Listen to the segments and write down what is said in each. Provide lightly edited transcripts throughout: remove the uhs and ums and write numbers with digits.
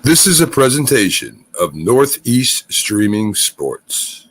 This is a presentation of Northeast Streaming Sports.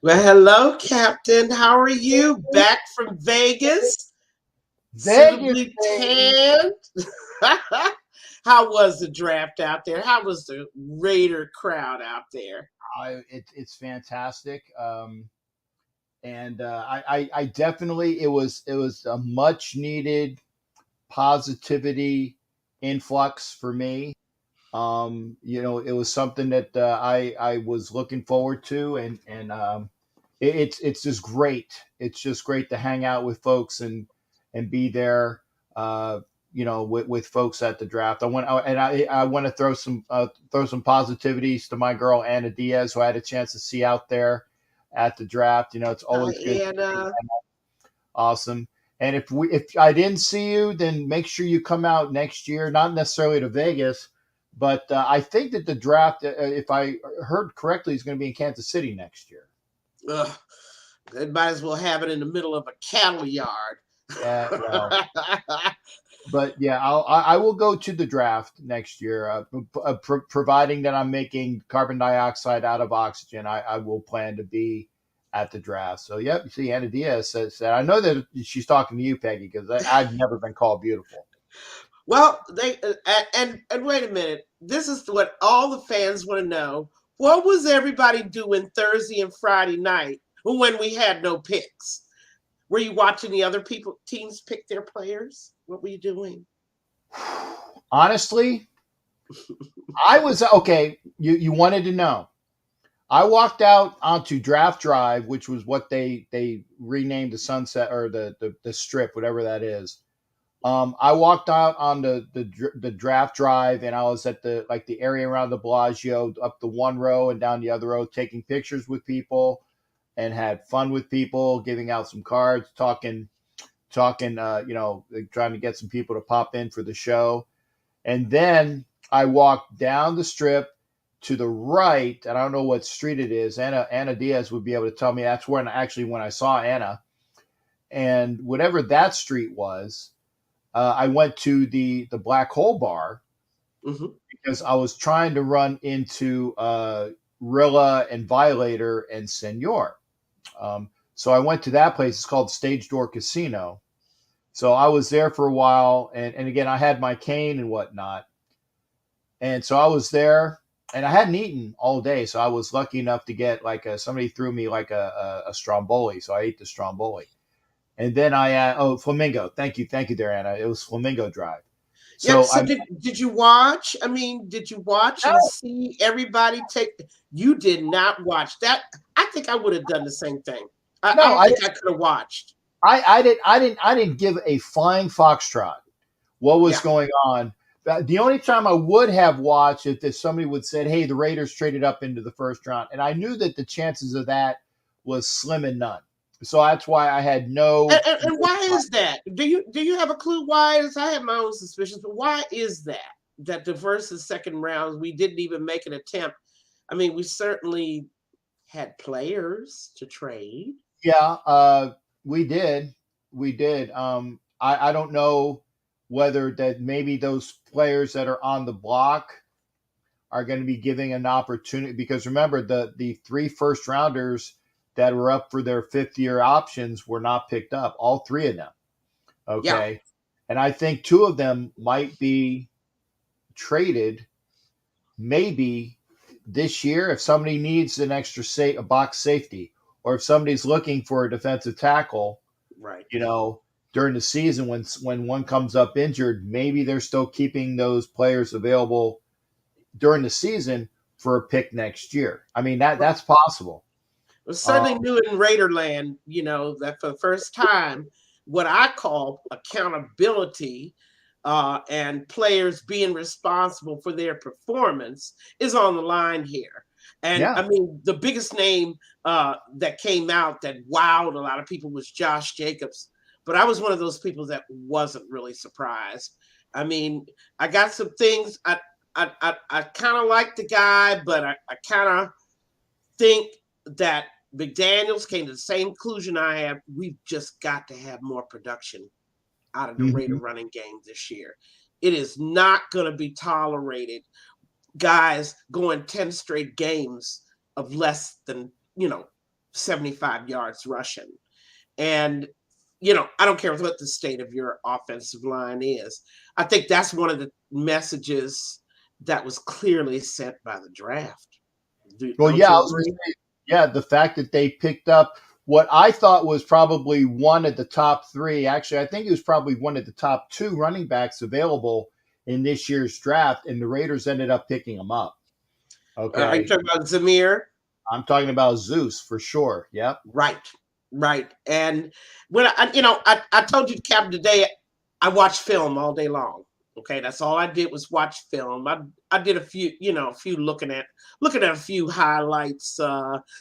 Well, hello, Captain. How are you? Back from Vegas? Suitably tanned? How was the draft out there? How was the Raider crowd out there? It's fantastic. And I definitely it was a much needed positivity influx for me. It was something that I was looking forward to, and it's just great. It's just great to hang out with folks and be there. With folks at the draft. I want to throw some positivities to my girl Anna Diaz, who I had a chance to see out there at the draft. It's always good. Anna. Awesome. And if I didn't see you, then make sure you come out next year. Not necessarily to Vegas, but I think that the draft, if I heard correctly, is going to be in Kansas City next year. Ugh, they might as well have it in the middle of a cattle yard. Yeah, well, but yeah, I will go to the draft next year, providing that I'm making carbon dioxide out of oxygen. I will plan to be at the draft. So, yep. You see, Anna Diaz said, I know that she's talking to you, Peggy, because I've never been called beautiful. Well, they and wait a minute. This is what all the fans want to know. What was everybody doing Thursday and Friday night when we had no picks? Were you watching the other teams pick their players? What were you doing? Honestly, I was okay. You wanted to know. I walked out onto Draft Drive, which was what they renamed the Sunset or the Strip, whatever that is. I walked out on the Draft Drive, and I was at the area around the Bellagio, up the one row and down the other row, taking pictures with people, and had fun with people, giving out some cards, talking, trying to get some people to pop in for the show. And then I walked down the Strip to the right, and I don't know what street it is. Anna Diaz would be able to tell me. That's when I saw Anna. and whatever that street was, I went to the Black Hole Bar Hmm. because I was trying to run into Rilla and Violator and Senor. So I went to that place. It's called Stage Door Casino. So I was there for a while, and again, I had my cane and whatnot. And so I was there, and I hadn't eaten all day. So I was lucky enough to get somebody threw me like a stromboli. So I ate the stromboli. And then Flamingo. Thank you, Dariana. It was Flamingo Drive. Yeah. So So I did you watch? I mean, did you watch and no, see everybody take? You did not watch that. I think I would have done the same thing. I no, don't think I could have watched. I didn't give a flying foxtrot what was Yeah. going on. The only time I would have watched it if somebody would said, "Hey, the Raiders traded up into the first round," and I knew that the chances of that was slim and none. So that's why I had And why is that? Do you have a clue why it is? I have my own suspicions, but why is that the first and second rounds we didn't even make an attempt? I mean, we certainly had players to trade. Yeah, we did. We did. I don't know whether that maybe those players that are on the block are going to be giving an opportunity because remember the three first rounders that were up for their 5th-year options were not picked up. All three of them. Yeah, Okay. And I think two of them might be traded maybe this year if somebody needs an extra a box safety or if somebody's looking for a defensive tackle, right. you know, during the season when one comes up injured, maybe they're still keeping those players available during the season for a pick next year. I mean that's possible. It was certainly Um, new in Raiderland, that for the first time, what I call accountability and players being responsible for their performance is on the line here. And yeah, I mean, the biggest name that came out that wowed a lot of people was Josh Jacobs. But I was one of those people that wasn't really surprised. I mean, I got some things. I kind of like the guy, but I kind of think that McDaniels came to the same conclusion I have. We've just got to have more production out of the Raider mhm. running game this year. It is not going to be tolerated. Guys going 10 straight games of less than, 75 yards rushing. And, I don't care what the state of your offensive line is. I think that's one of the messages that was clearly sent by the draft. Well, Don't yeah, I you was going to agree? say, yeah, the fact that they picked up what I thought was probably one of the top three. Actually, I think it was probably one of the top two running backs available in this year's draft, and the Raiders ended up picking him up. Are you Okay, talking about Zamir? I'm talking about Zeus for sure. Yep. Right, right. And when I told you, Captain, today I watched film all day long. Okay, that's all I did was watch film. I did a few looking at a few highlights,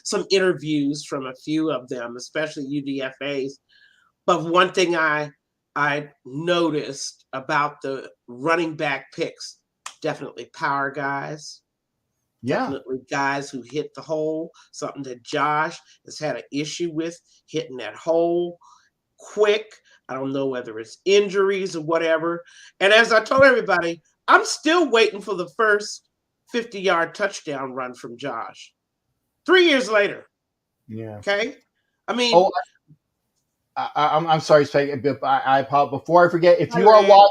some interviews from a few of them, especially UDFA's. But one thing I noticed about the running back picks, definitely power guys, Yeah. definitely guys who hit the hole, something that Josh has had an issue with, hitting that hole quick. I don't know whether it's injuries or whatever. And as I told everybody, I'm still waiting for the first 50-yard touchdown run from Josh. 3 years later. Yeah. Okay. I mean, Oh, I'm sorry, Spike, but I apologize. Before I forget, Thailand.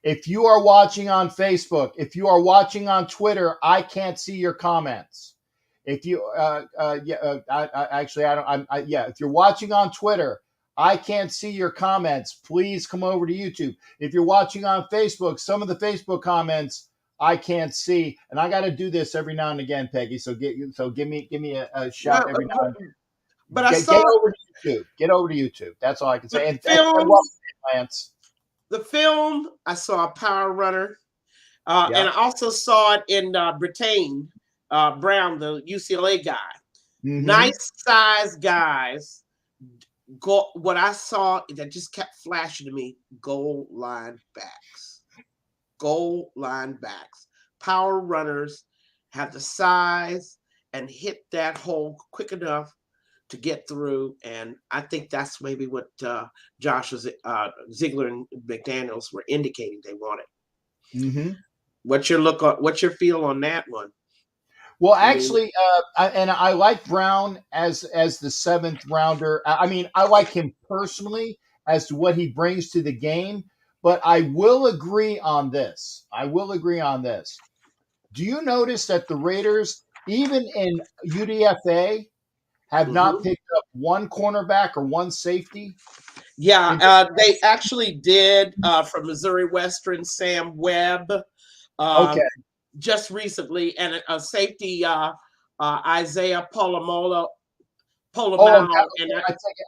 if you are watching on Facebook, if you are watching on Twitter, I can't see your comments. If you, actually, I don't. Yeah. If you're watching on Twitter, I can't see your comments. Please come over to YouTube. If you're watching on Facebook, some of the Facebook comments I can't see, and I got to do this every now and again, Peggy. So give me a shout Well, every now and but I get saw over to YouTube. Get over to YouTube. That's all I can the say. And film. welcome, Lance. The film. I saw a power runner. And Yeah. I also saw it in Britain, Brown, the UCLA guy. Mm-hmm. Nice size guys. What I saw that just kept flashing to me: goal line backs, goal line backs, power runners have the size and hit that hole quick enough to get through, and I think that's maybe what Ziegler and McDaniels were indicating they wanted. Mm-hmm. What's your feel on that one? Well, actually, I like Brown as the seventh rounder. I mean, I like him personally as to what he brings to the game. But I will agree on this. Do you notice that the Raiders, even in UDFA, have not Mhm. picked up one cornerback or one safety? Yeah, they actually did from Missouri Western, Sam Webb, Okay. just recently, and a safety, Isaiah Polamalu, Oh, and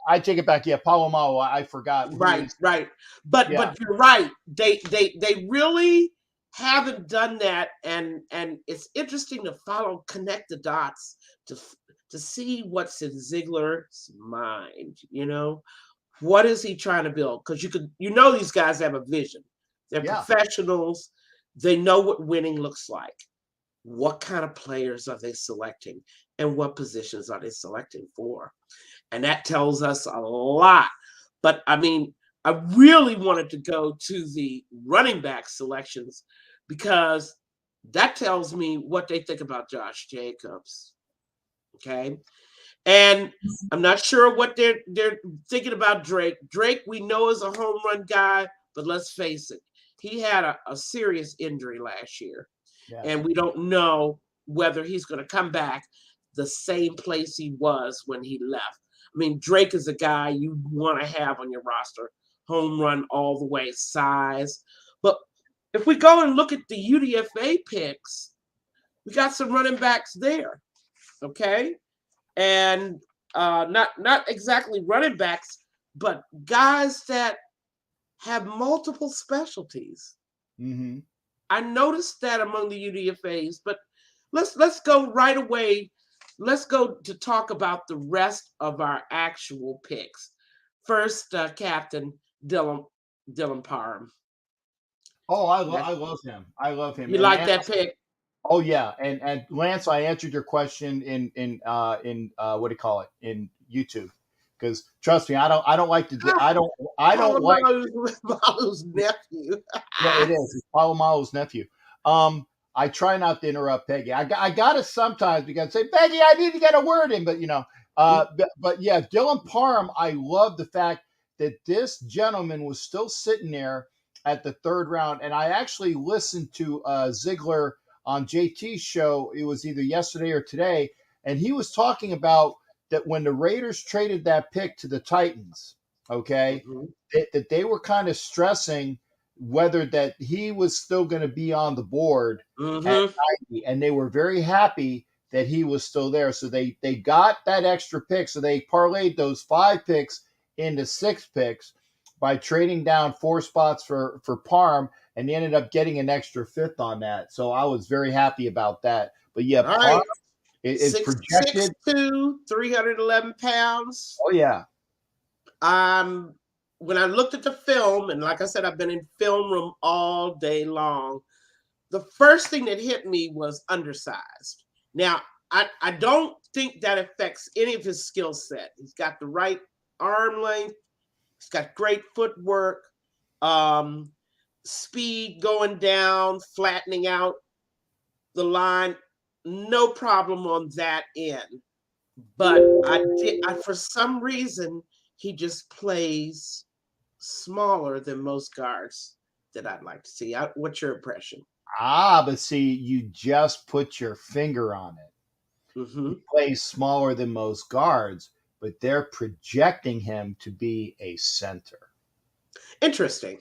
I take it back. Yeah, Palomalo. I forgot. right. But Yeah. you're right. They really haven't done that, and it's interesting to connect the dots to see what's in Ziegler's mind. What is he trying to build? Because these guys have a vision. They're professionals. They know what winning looks like. What kind of players are they selecting, and what positions are they selecting for? And that tells us a lot. But I mean, I really wanted to go to the running back selections because that tells me what they think about Josh Jacobs. Okay. And I'm not sure what they're thinking about Drake. Drake, we know, is a home run guy, but let's face it, he had a serious injury last year. Yeah. And we don't know whether he's going to come back the same place he was when he left. I mean, Drake is a guy you want to have on your roster, home run all the way, size. But if we go and look at the UDFA picks, we got some running backs there, okay? And not exactly running backs, but guys that have multiple specialties. Mm-hmm. I noticed that among the UDFAs, but let's go right away. Let's go to talk about the rest of our actual picks. First, Captain Dylan Parham. Oh, I love him. I love him. You like that pick? Oh yeah, and Lance, I answered your question in what do you call it, in YouTube, because trust me, I don't like to I don't like Malu's nephew. yeah, it is. It's Palomalo's nephew. I try not to interrupt Peggy. I gotta sometimes because say, Peggy, I need to get a word in, but but yeah, Dylan Parham, I love the fact that this gentleman was still sitting there at the third round, and I actually listened to Ziegler on JT's show. It was either yesterday or today, and he was talking about that when the Raiders traded that pick to the Titans, okay, that they were kind of stressing whether that he was still going to be on the board at 90, and they were very happy that he was still there. So they got that extra pick. So they parlayed those 5 picks into 6 picks by trading down 4 spots for Parm, and they ended up getting an extra 5th on that. So I was very happy about that. But yeah, Parm is projected 6'2", 311 pounds. Oh yeah. When I looked at the film, and like I said, I've been in film room all day long, the first thing that hit me was undersized. Now, I don't think that affects any of his skill set. He's got the right arm length. He's got great footwork, speed going down, flattening out the line. No problem on that end. But for some reason, he just plays smaller than most guards that I'd like to see. What's your impression? But see, you just put your finger on it. He plays smaller than most guards, but they're projecting him to be a center. Interesting.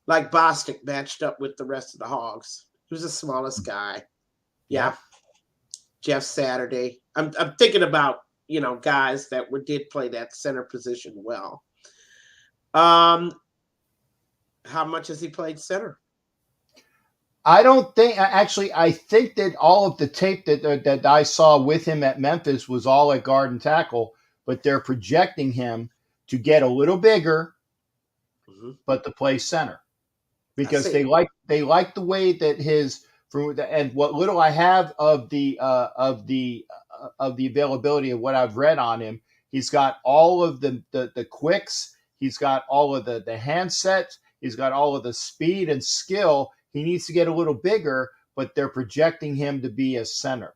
Like Bostic matched up with the rest of the Hogs. He was the smallest guy. Yeah. Jeff Saturday. I'm thinking about, guys that did play that center position well. How much has he played center? I don't think, actually, I think that all of the tape that I saw with him at Memphis was all at guard and tackle, but they're projecting him to get a little bigger, but to play center, because they like the way that and what little I have of the of the availability of what I've read on him. He's got all of the quicks. He's got all of the handsets. He's got all of the speed and skill. He needs to get a little bigger, but they're projecting him to be a center.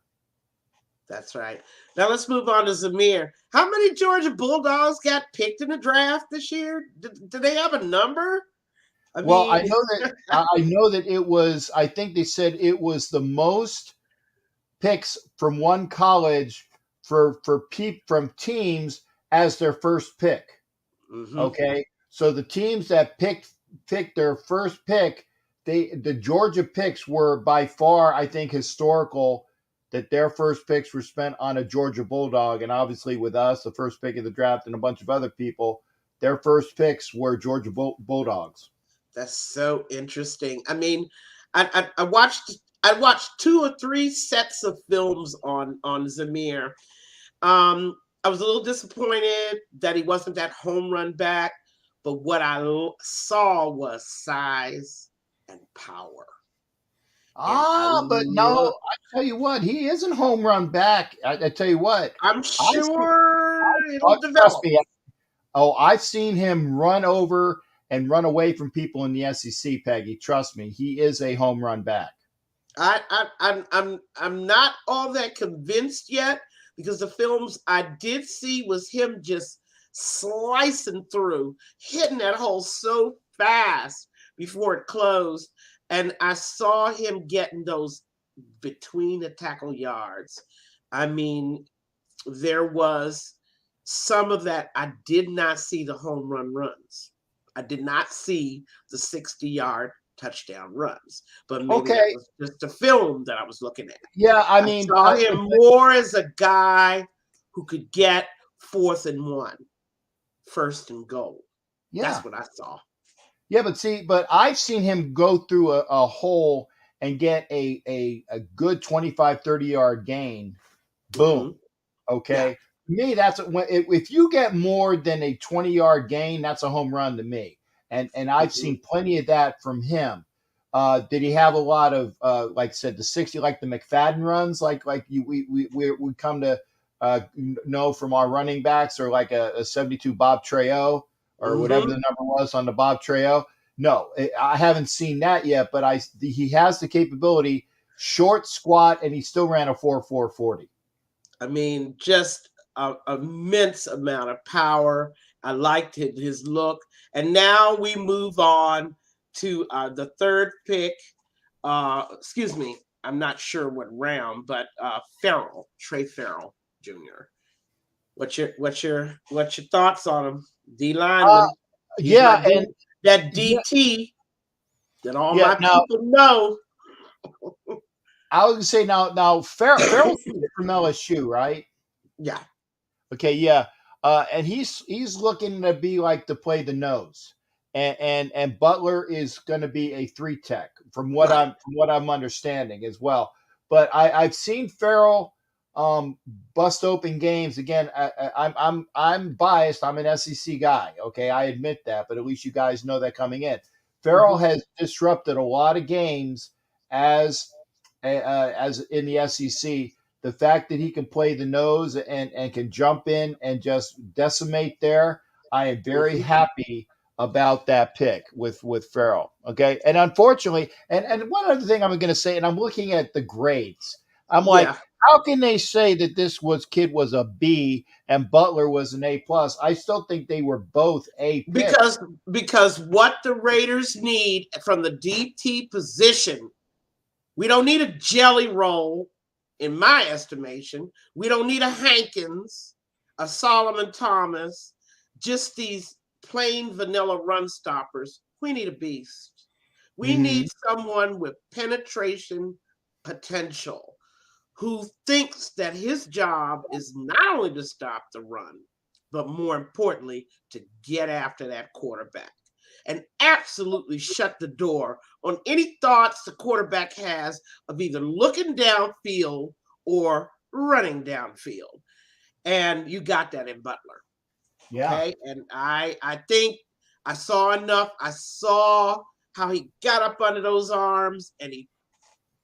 That's right. Now let's move on to Zamir. How many Georgia Bulldogs got picked in the draft this year? Do they have a number? I know that it was. I think they said it was the most picks from one college from teams as their first pick. Mm-hmm. Okay, so the teams that picked their first pick, the Georgia picks were by far, I think, historical. That their first picks were spent on a Georgia Bulldog, and obviously with us, the first pick of the draft, and a bunch of other people, their first picks were Georgia Bulldogs. That's so interesting. I mean, I watched 2 or 3 sets of films on Zamir. I was a little disappointed that he wasn't that home run back, but what I saw was size and power. But no, I tell you what, he isn't home run back. I tell you what, I'm sure it'll develop. Trust me. I've seen him run over and run away from people in the SEC, Peggy. Trust me, he is a home run back. I'm not all that convinced yet, because the films I did see was him just slicing through, hitting that hole so fast before it closed. And I saw him getting those between the tackle yards. I mean, there was some of that. I did not see the home run runs. I did not see the 60-yard touchdown runs. But maybe that was just a film that I was looking at. Yeah, I saw him more as a guy who could get 4th and 1, 1st and goal. Yeah. That's what I saw. Yeah, but I've seen him go through a hole and get a good 25, 30-yard gain. Boom. Mm-hmm. Okay. Yeah. To me, that's if you get more than a 20-yard gain, that's a home run to me. And I've seen plenty of that from him. Did he have a lot of like I said, the 60, like the McFadden runs, like we come to know from our running backs, or like a 72 Bob Trejo? Or whatever the number was on the Bob Trejo. No, I haven't seen that yet, but he has the capability, short, squat, and he still ran a 4.40. I mean, just an immense amount of power. I liked his look. And now we move on to the 3rd pick. Excuse me, I'm not sure what round, but Trey Farrell Jr. What's your thoughts on him? D lineman. And that DT that all my people know. I was gonna say now Farrell's from LSU, right? Yeah. Okay, yeah. And he's looking to be like to play the nose. And Butler is gonna be a 3 tech from what I'm understanding as well. But I've seen Farrell bust open games again. I'm biased. I'm an SEC guy. Okay, I admit that, but at least you guys know that coming in. Farrell has disrupted a lot of games as in the SEC. The fact that he can play the nose and can jump in and just decimate there, I am very happy about that pick with Farrell. Okay, and unfortunately, and one other thing I'm going to say, and I'm looking at the grades. I'm like, how can they say that this kid was a B and Butler was an A+? I still think they were both A picks. Because what the Raiders need from the DT position, we don't need a jelly roll, in my estimation. We don't need a Hankins, a Solomon Thomas, just these plain vanilla run stoppers. We need a beast. We need someone with penetration potential, who thinks that his job is not only to stop the run, but more importantly, to get after that quarterback and absolutely shut the door on any thoughts the quarterback has of either looking downfield or running downfield. And you got that in Butler. Yeah. Okay. And I think I saw enough. I saw how he got up under those arms and he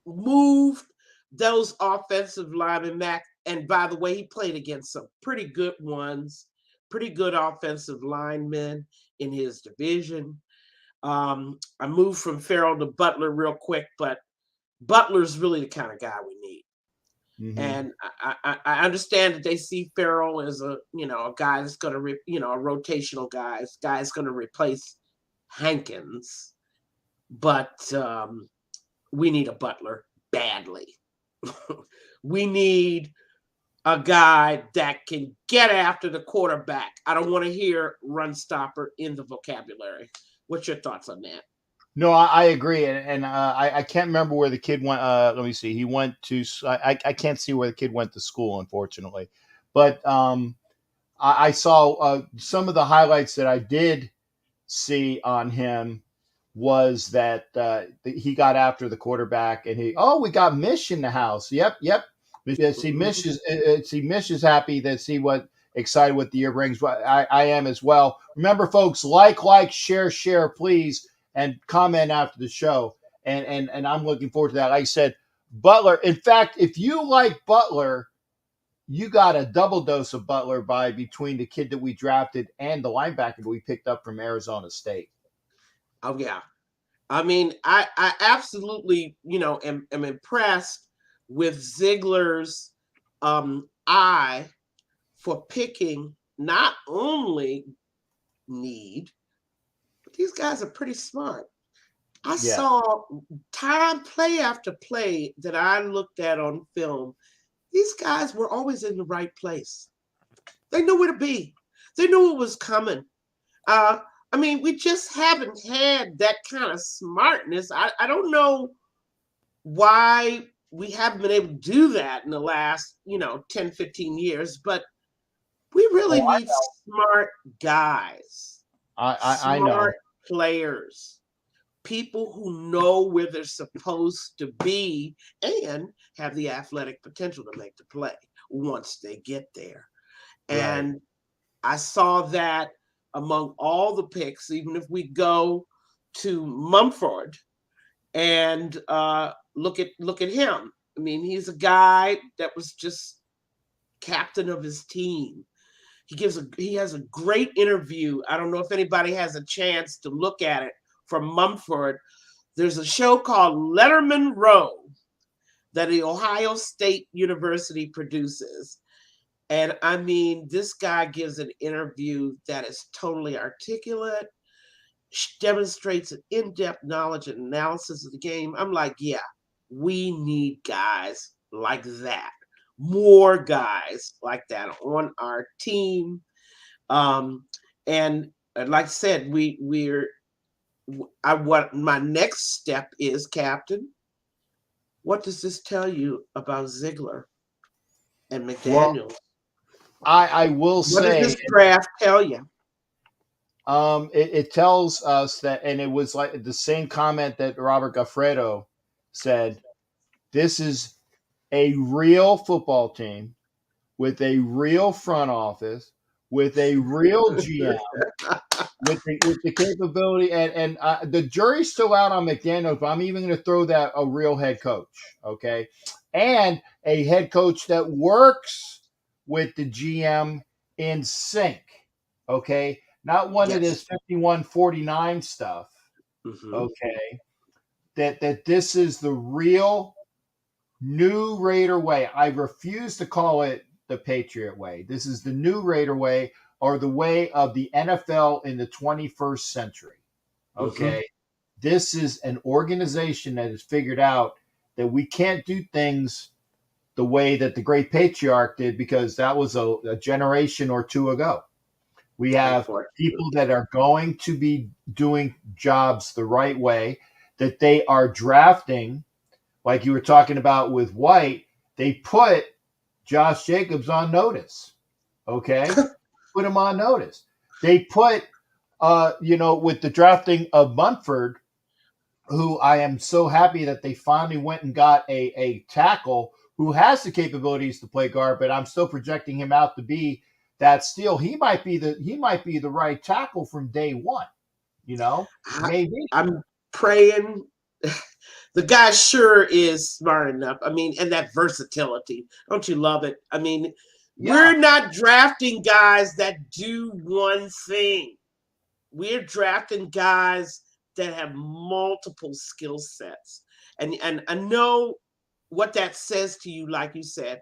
moved those offensive linemen back and by the way, he played against some pretty good ones, pretty good offensive linemen in his division. I moved from Farrell to Butler real quick, but Butler's really the kind of guy we need. Mhm. And I understand that they see Farrell as a guy that's going to a rotational guy, guy's going to replace Hankins, but we need a Butler badly. We need a guy that can get after the quarterback. I don't want to hear run stopper in the vocabulary. What's your thoughts on that? No, I agree, and I can't remember where the kid went. Let me see. He went to. I can't see where the kid went to school, unfortunately, but I saw some of the highlights that I did see on him was that he got after the quarterback, and we got Mish in the house. Yep. Mish is happy to see what excited what the year brings. I am as well. Remember, folks, like, share, please, and comment after the show. And I'm looking forward to that. Like I said, Butler. In fact, if you like Butler, you got a double dose of Butler by between the kid that we drafted and the linebacker that we picked up from Arizona State. Oh yeah, I mean, I absolutely am impressed with Ziegler's eye for picking not only need, but these guys are pretty smart. I saw play after play that I looked at on film. These guys were always in the right place. They knew where to be. They knew what was coming. I mean, we just haven't had that kind of smartness. I don't know why we haven't been able to do that in the last, 10, 15 years, but we really need smart guys. I know. Smart players. People who know where they're supposed to be and have the athletic potential to make the play once they get there. And I saw that among all the picks, even if we go to Mumford and look at him. I mean, he's a guy that was just captain of his team. He has a great interview. I don't know if anybody has a chance to look at it from Mumford. There's a show called Letterman Row that the Ohio State University produces. And I mean, this guy gives an interview that is totally articulate, demonstrates an in-depth knowledge and analysis of the game. I'm like, yeah, we need guys like that. More guys like that on our team. And like I said, what my next step is, Captain. What does this tell you about Ziegler and McDaniels? Well, I will say, what does this draft tell you? It tells us that, and it was like the same comment that Robert Gaffredo said. This is a real football team with a real front office, with a real GM, with the capability, and the jury's still out on McDaniels, but I'm even going to throw that a real head coach, okay, and a head coach that works with the GM in sync, okay, not one of this 51-49 stuff, okay, that this is the real new Raider way. I refuse to call it the Patriot way. This is the new Raider way, or the way of the NFL in the 21st century. Okay. This is an organization that has figured out that we can't do things the way that the great patriarch did, because that was a generation or two ago. We have people that are going to be doing jobs the right way, that they are drafting, like you were talking about with White. They put Josh Jacobs on notice. Okay. Put him on notice. They put, with the drafting of Munford, who I am so happy that they finally went and got a tackle who has the capabilities to play guard, but I'm still projecting him out to be that steal. He might be the right tackle from day one, maybe. I'm praying The guy sure is smart enough. I mean, and that versatility. Don't you love it? I mean, we're not drafting guys that do one thing. We're drafting guys that have multiple skill sets. And I know what that says to you, like you said,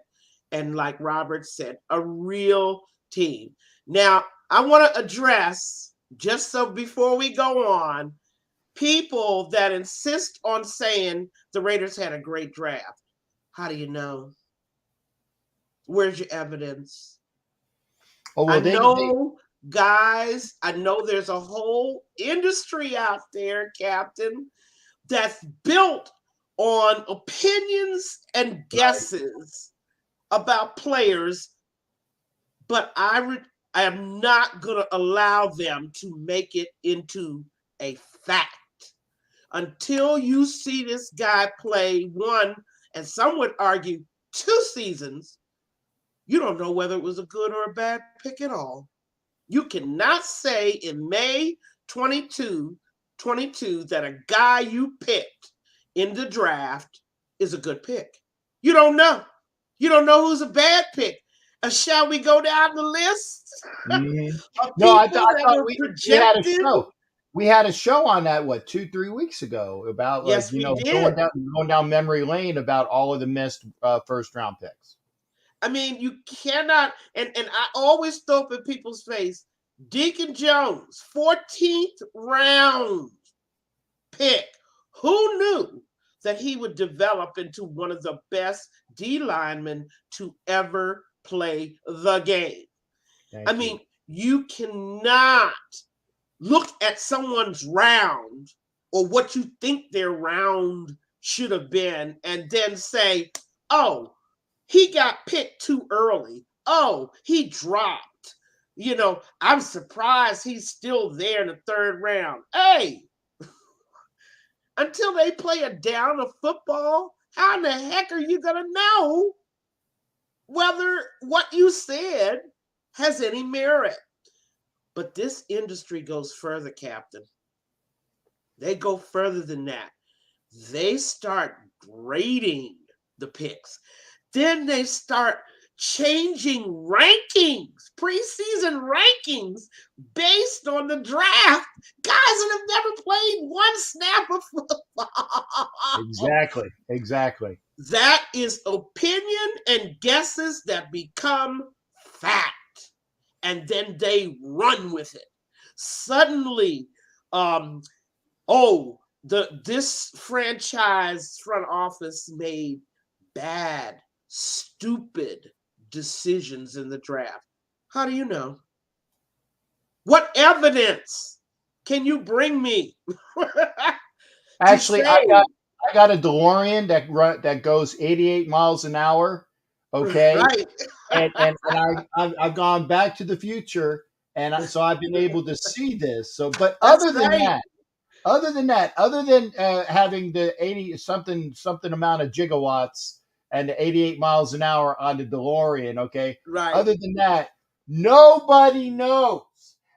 and like Robert said, a real team. Now, I want to address, just so before we go on, people that insist on saying the Raiders had a great draft. How do you know? Where's your evidence? Oh, well, Guys, I know there's a whole industry out there, Captain, that's built on opinions and guesses about players, but I am not going to allow them to make it into a fact. Until you see this guy play one, and some would argue 2 seasons, you don't know whether it was a good or a bad pick at all. You cannot say in May 2022 that a guy you picked in the draft is a good pick. You don't know. You don't know who's a bad pick. Shall we go down the list? Mm-hmm. No, I thought we had a show. We had a show on that, 2-3 weeks ago about going down memory lane about all of the missed first round picks. I mean, you cannot, and I always throw up in people's face, Deacon Jones, 14th round pick. Who knew that he would develop into one of the best D linemen to ever play the game? I mean, you cannot look at someone's round or what you think their round should have been and then say, oh, he got picked too early. Oh, he dropped. I'm surprised he's still there in the 3rd round. Hey, until they play a down of football, how in the heck are you going to know whether what you said has any merit? But this industry goes further, Captain. They go further than that. They start grading the picks. Then they start changing rankings, preseason rankings, based on the draft. Guys that have never played one snap of football. Exactly. That is opinion and guesses that become fact. And then they run with it. Suddenly, this franchise front office made bad, stupid decisions in the draft. How do you know? What evidence can you bring me? Actually, I got a DeLorean that goes 88 miles an hour. Okay, right. and I've gone back to the future, and so I've been able to see this. So, but other than having the 80 something amount of gigawatts and the 88 miles an hour on the DeLorean, okay. Right. Other than that, nobody knows.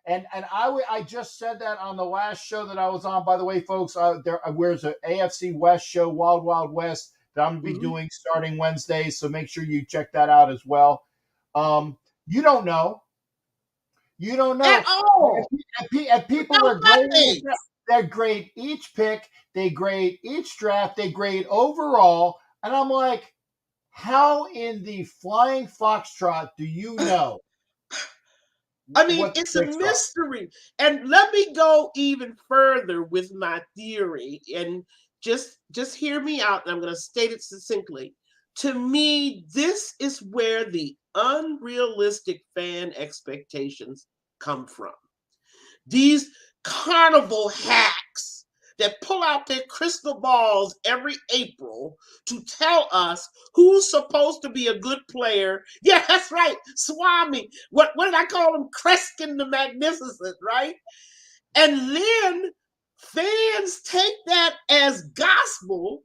And I just said that on the last show that I was on. By the way, folks, there's an AFC West show, Wild Wild West, that I'm going to be doing starting Wednesday. So make sure you check that out as well. You don't know. You don't know. At all. And people are grading. They grade each pick. They grade each draft. They grade overall. And I'm like, how in the flying foxtrot do you know? I mean, it's a mystery. And let me go even further with my theory. And just hear me out, and I'm going to state it succinctly. To me, this is where the unrealistic fan expectations come from. These carnival hacks that pull out their crystal balls every April to tell us who's supposed to be a good player. Yeah, that's right, Swami. What did I call him? Kreskin the Magnificent, right? And then fans take that as gospel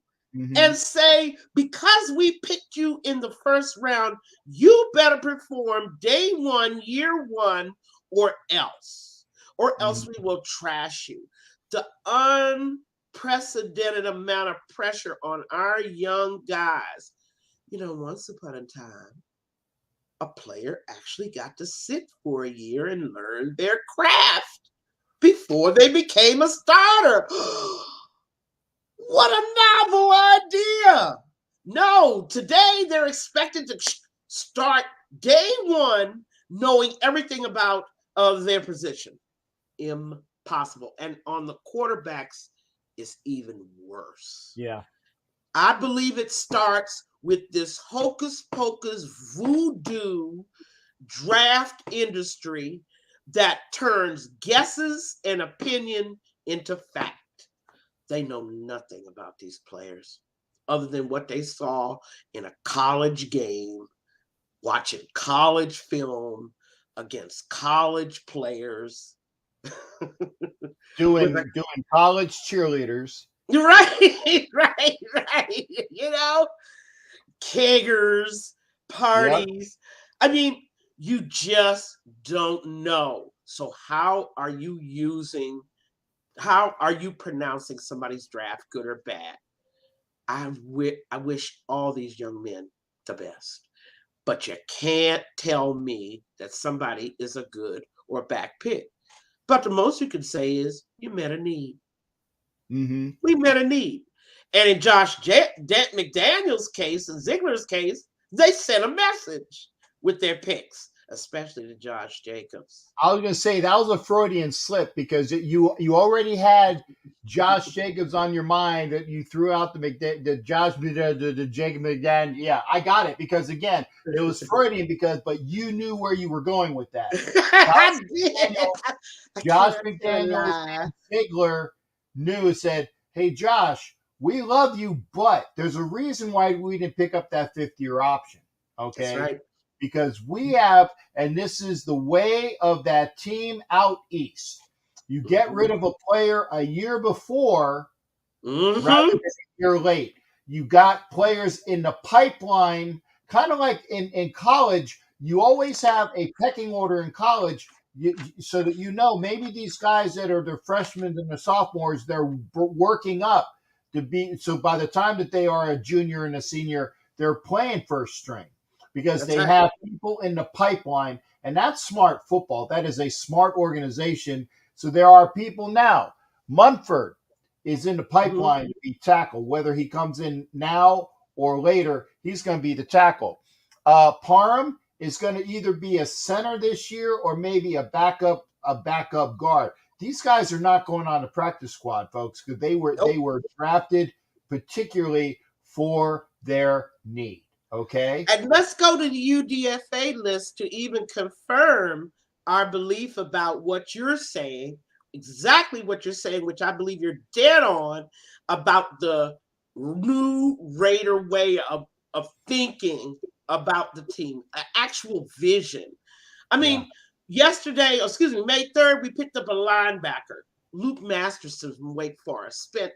and say, because we picked you in the 1st round, you better perform day 1, year 1, or else we will trash you. The unprecedented amount of pressure on our young guys. Once upon a time, a player actually got to sit for a year and learn their craft before they became a starter. What a novel idea. No, today they're expected to start day one knowing everything about their position. Impossible. And on the quarterbacks, it's even worse. Yeah. I believe it starts with this hocus pocus voodoo draft industry that turns guesses and opinion into fact. They know nothing about these players other than what they saw in a college game, watching college film against college players. Doing college cheerleaders. Right. Keggers, parties. Yep. I mean, you just don't know. So how are you pronouncing somebody's draft good or bad? I wish all these young men the best. But you can't tell me that somebody is a good or bad pick. But the most you can say is you met a need. Mm-hmm. We met a need. And in Josh McDaniels' case and Ziegler's case, they sent a message with their picks, especially to Josh Jacobs. I was going to say that was a Freudian slip because you already had Josh Jacobs on your mind that you threw out the Jacob McDaniel. Yeah, I got it because again, it was Freudian but you knew where you were going with that. Josh McDaniels and Ziegler said, "Hey Josh, we love you, but there's a reason why we didn't pick up that 5th-year option." Okay. That's right. Because we have, and this is the way of that team out east. You get rid of a player a year before rather than a year late. You got players in the pipeline, kind of like in college. You always have a pecking order in college so that maybe these guys that are the freshmen and the sophomores, they're working up to be. So by the time that they are a junior and a senior, they're playing first string. Because they have people in the pipeline, and that's smart football. That is a smart organization. So there are people now. Munford is in the pipeline to be tackle. Whether he comes in now or later, he's going to be the tackle. Parham is going to either be a center this year or maybe a backup guard. These guys are not going on the practice squad, folks, because they were drafted particularly for their need. Okay. And let's go to the UDFA list to even confirm our belief about what you're saying, exactly what you're saying, which I believe you're dead on about the new Raider way of thinking about the team, an actual vision. I mean, May 3rd, we picked up a linebacker, Luke Masterson from Wake Forest, spent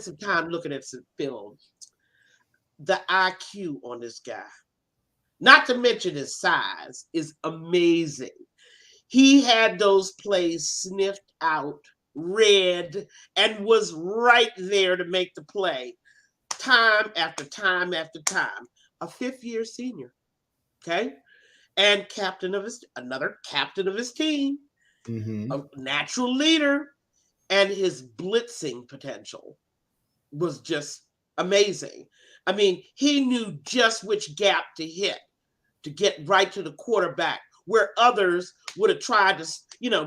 some time looking at some film. The IQ on this guy, not to mention his size, is amazing. He had those plays sniffed out, read, and was right there to make the play time after time after time. A 5th-year senior, okay? And another captain of his team, a natural leader, and his blitzing potential was just amazing. I mean, he knew just which gap to hit to get right to the quarterback, where others would have tried to,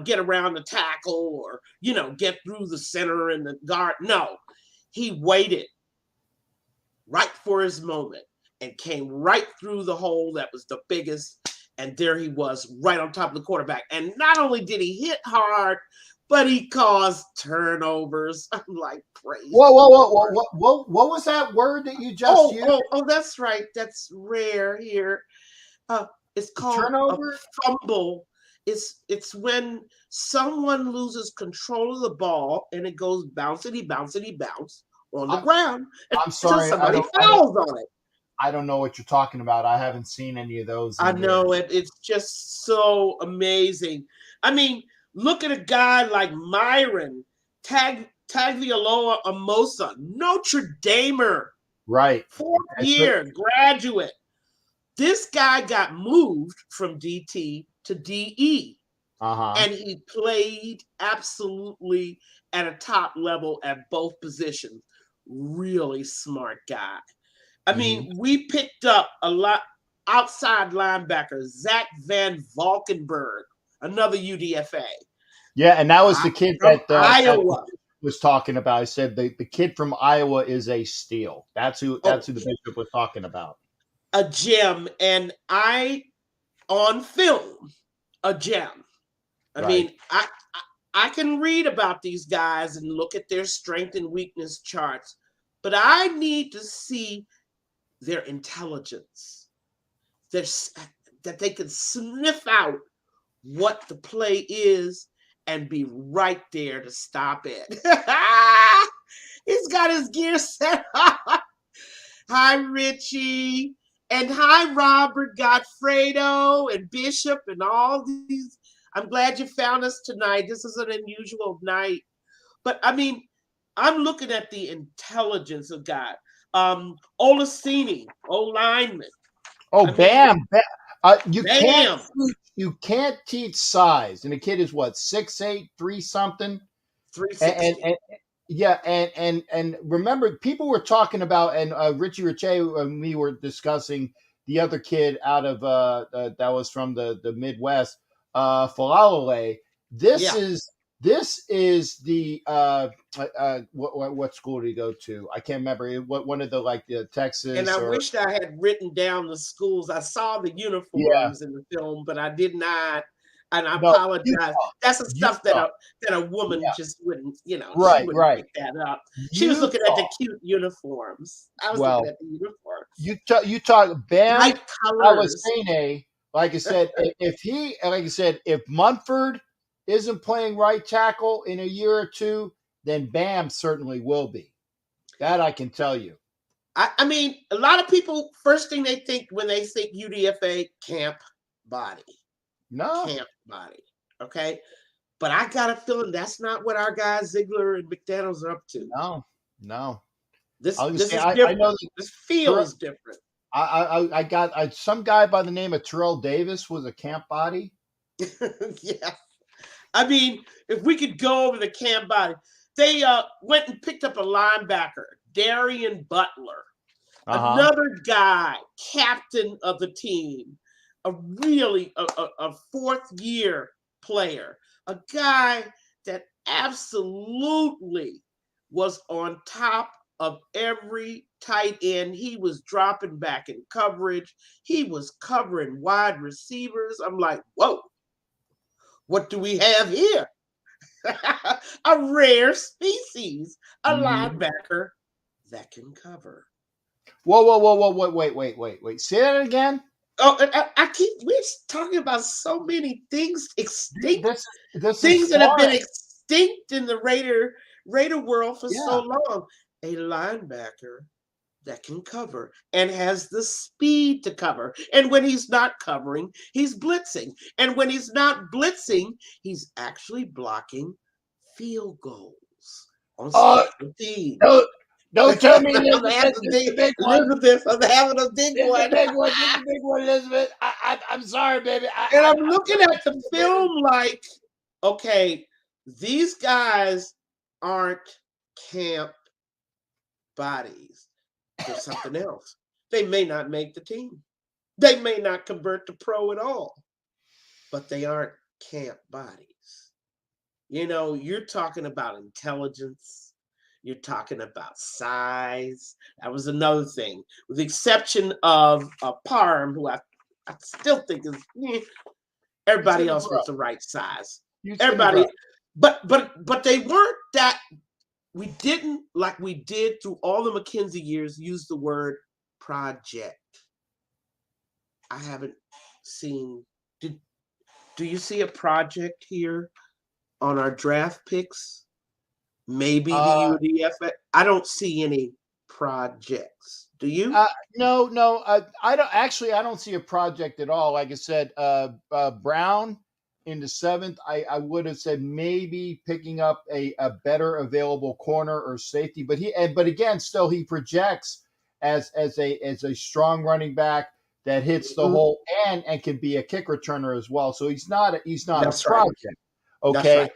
get around the tackle or, get through the center and the guard. No, he waited right for his moment and came right through the hole that was the biggest. And there he was right on top of the quarterback. And not only did he hit hard, but he caused turnovers. I'm like, praise. Whoa. What was that word that you just used? Oh, that's right. That's rare here. It's called turnover? A fumble. It's when someone loses control of the ball and it goes bouncy bounce on the ground. I'm sorry. Somebody fouls on it. I don't know what you're talking about. I haven't seen any of those. I know it. It's just so amazing. I mean, look at a guy like Myron Taglialoa Amosa, Notre Damer, Right. fourth year graduate. This guy got moved from DT to DE. And he played absolutely at a top level at both positions. Really smart guy. I mean, we picked up a lot outside linebacker, Zach Van Valkenberg, another UDFA. Yeah, and that was the kid that Iowa was talking about. I said the kid from Iowa is a steal. That's who the bishop was talking about. A gem, and on film, a gem. I mean, I can read about these guys and look at their strength and weakness charts, but I need to see their intelligence, that they can sniff out what the play is and be right there to stop it. He's got his gear set up. Hi, Richie. And hi, Robert Godfredo and Bishop and all these. I'm glad you found us tonight. This is an unusual night. But I mean, I'm looking at the intelligence of God. Olasini, lineman. Bam. Bam. You can't teach size. And the kid is what, 6'8", 3 something? 360. And remember, people were talking about, and Richie Riche and me were discussing the other kid out of that was from the Midwest, Falalole. This is the what school did he go to? I can't remember. One of the Texas. And I wished I had written down the schools. I saw the uniforms in the film, but I did not. And I apologize. Utah. That's the stuff that a woman just wouldn't, she wouldn't pick that up. She was looking at the cute uniforms. I was looking at the uniforms. You talk Bam. Light colors. Like I said, if Munford isn't playing right tackle in a year or two, then Bam certainly will be. That I can tell you. I mean, a lot of people, first thing they think when they think UDFA, camp body. No. Camp body. Okay. But I got a feeling that's not what our guys Ziegler and McDaniels are up to. No. This is different. I know this feels different. I got some guy by the name of Terrell Davis was a camp body. Yeah. I mean, if we could go over the camp body, they went and picked up a linebacker, Darion Butler, another guy, captain of the team, a really a fourth year player, a guy that absolutely was on top of every tight end. He was dropping back in coverage. He was covering wide receivers. I'm like, whoa, what do we have here? A rare species, a linebacker that can cover. Whoa, wait. Say that again. Oh, we're talking about so many things extinct, things that have been extinct in the Raider world for so long. A linebacker that can cover and has the speed to cover. And when he's not covering, he's blitzing. And when he's not blitzing, he's actually blocking field goals on special teams. Don't tell me Elizabeth. I'm having a big one. This is the big one, Elizabeth. I'm sorry, baby. I'm looking at the film like, okay, these guys aren't camp bodies. They're something else. They may not make the team. They may not convert to pro at all, but they aren't camp bodies. You're talking about intelligence. You're talking about size. That was another thing, with the exception of Parham, who I still think is everybody else was the right size. Everybody, but they weren't that. We didn't, like we did through all the McKenzie years, use the word project. I haven't seen. Do you see a project here on our draft picks? Maybe the UDFA. I don't see any projects. Do you? No. I don't see a project at all. Like I said, Brown in the seventh, I would have said maybe picking up a better available corner or safety. But again, still he projects as a strong running back that hits the Mhm. hole and can be a kick returner as well. So he's not a That's right. project. That's Okay. right.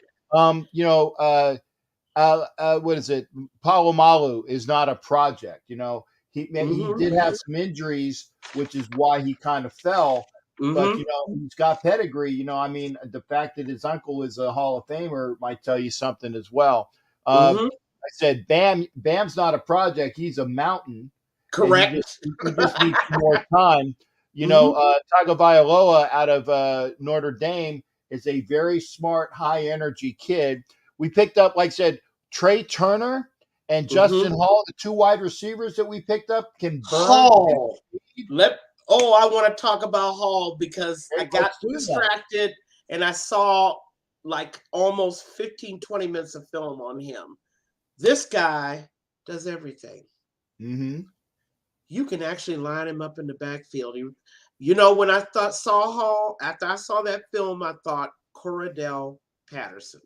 What is it? Palomalu is not a project. He did Mm-hmm. have some injuries, which is why he kind of fell. But Mm-hmm. he's got pedigree. I mean, the fact that his uncle is a Hall of Famer might tell you something as well. Mm-hmm. I said Bam's not a project; he's a mountain, and Correct. he just needs more time. Mm-hmm. Tagovailoa out of Notre Dame is a very smart, high energy kid. We picked up, like I said, Trey Turner and Justin Mm-hmm. Hall, the two wide receivers that we picked up, can burn. Hall. I want to talk about Hall because I got Let's do that. distracted and I saw like almost 15, 20 minutes of film on him. This guy does everything. Mm-hmm. You can actually line him up in the backfield. When I saw Hall, after I saw that film, I thought Corradell Patterson.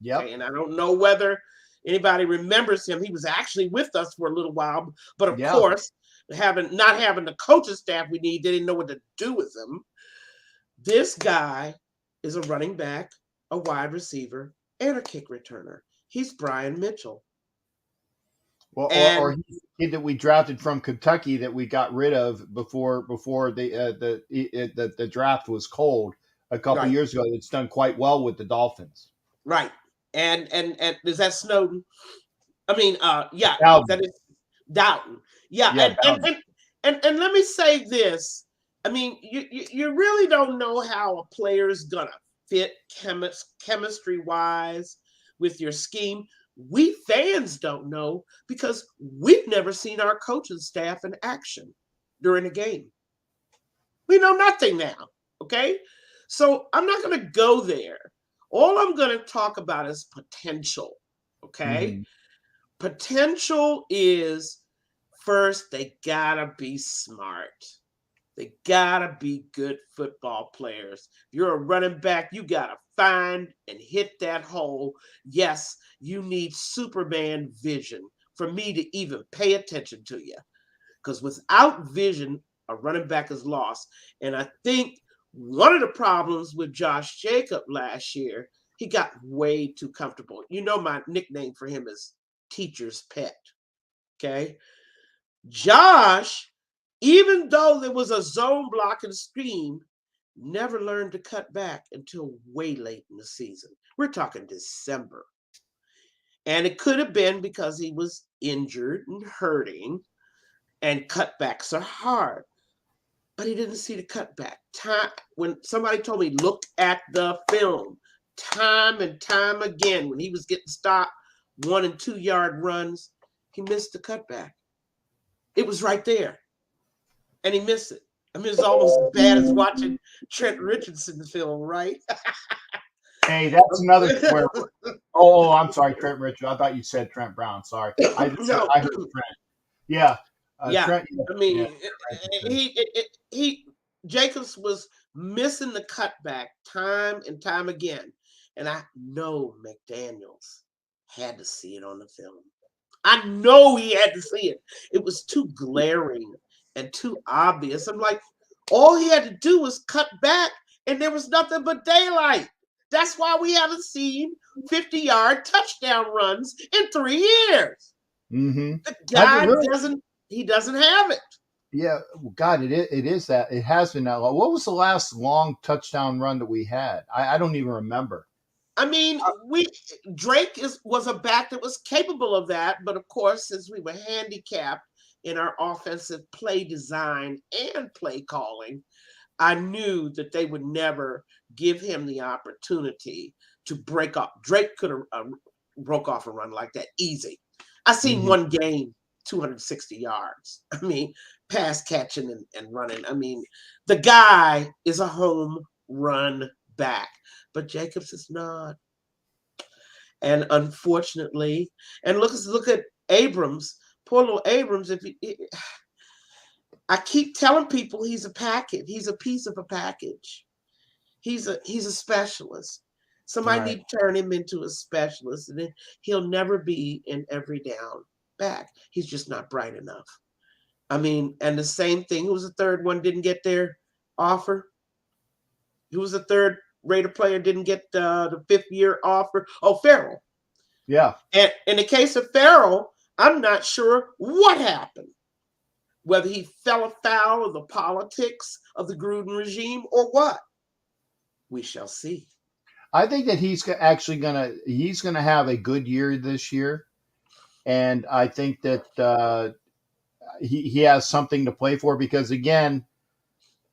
Yep. Okay, and I don't know whether anybody remembers him. He was actually with us for a little while, but of course, not having the coaching staff we need, they didn't know what to do with him. This guy is a running back, a wide receiver, and a kick returner. He's Brian Mitchell. Well, or he's the kid that we drafted from Kentucky that we got rid of before the draft was cold a couple years ago. It's done quite well with the Dolphins. Right. And is that Snowden? I mean, yeah, Dowden. that is Dowden. Yeah, and let me say this. I mean, you really don't know how a player's gonna fit chemistry wise with your scheme. We fans don't know because we've never seen our coaching staff in action during a game. We know nothing now. Okay, so I'm not going to go there. All I'm going to talk about is potential. Okay. Mm-hmm. Potential is first, they gotta be smart. They gotta be good football players. If you're a running back, you gotta find and hit that hole. Yes, you need Superman vision for me to even pay attention to you. Because without vision, a running back is lost. And I think one of the problems with Josh Jacob last year, he got way too comfortable. My nickname for him is teacher's pet. Okay. Josh, even though there was a zone blocking scheme, never learned to cut back until way late in the season. We're talking December. And it could have been because he was injured and hurting, and cutbacks are hard. But he didn't see the cutback. When somebody told me, look at the film, time and time again, when he was getting stopped, 1 and 2 yard runs, he missed the cutback. It was right there. And he missed it. I mean, it's almost as bad as watching Trent Richardson film, right? Hey, that's another swear word. Oh, I'm sorry, Trent Richardson. I thought you said Trent Brown. Sorry. I heard Trent. Yeah. Trent, I mean, yeah. Jacobs was missing the cutback time and time again. And I know McDaniels had to see it on the film. I know he had to see it. It was too glaring and too obvious. I'm like, all he had to do was cut back, and there was nothing but daylight. That's why we haven't seen 50-yard touchdown runs in 3 years. Mm-hmm. The guy doesn't have it. Yeah, God, it is that. It has been that long. What was the last long touchdown run that we had? I don't even remember. I mean, Drake was a back that was capable of that, but of course, since we were handicapped in our offensive play design and play calling, I knew that they would never give him the opportunity to break up. Drake could have broke off a run like that easy. I seen one game, 260 yards. I mean, pass catching and running. I mean, the guy is a home run back, but Jacobs is not. And unfortunately, and look at Abrams, poor little Abrams. I keep telling people he's a package. He's a piece of a package. He's a specialist. Somebody Right. need to turn him into a specialist, and then he'll never be an every down back. He's just not bright enough. I mean, and the same thing. Who was the third one? Didn't get their offer. Who was the third Raider player? Didn't get the 5th-year offer. Oh, Farrell. Yeah. And in the case of Farrell, I'm not sure what happened. Whether he fell afoul of the politics of the Gruden regime or what, we shall see. I think that he's gonna have a good year this year, and I think that he has something to play for because again,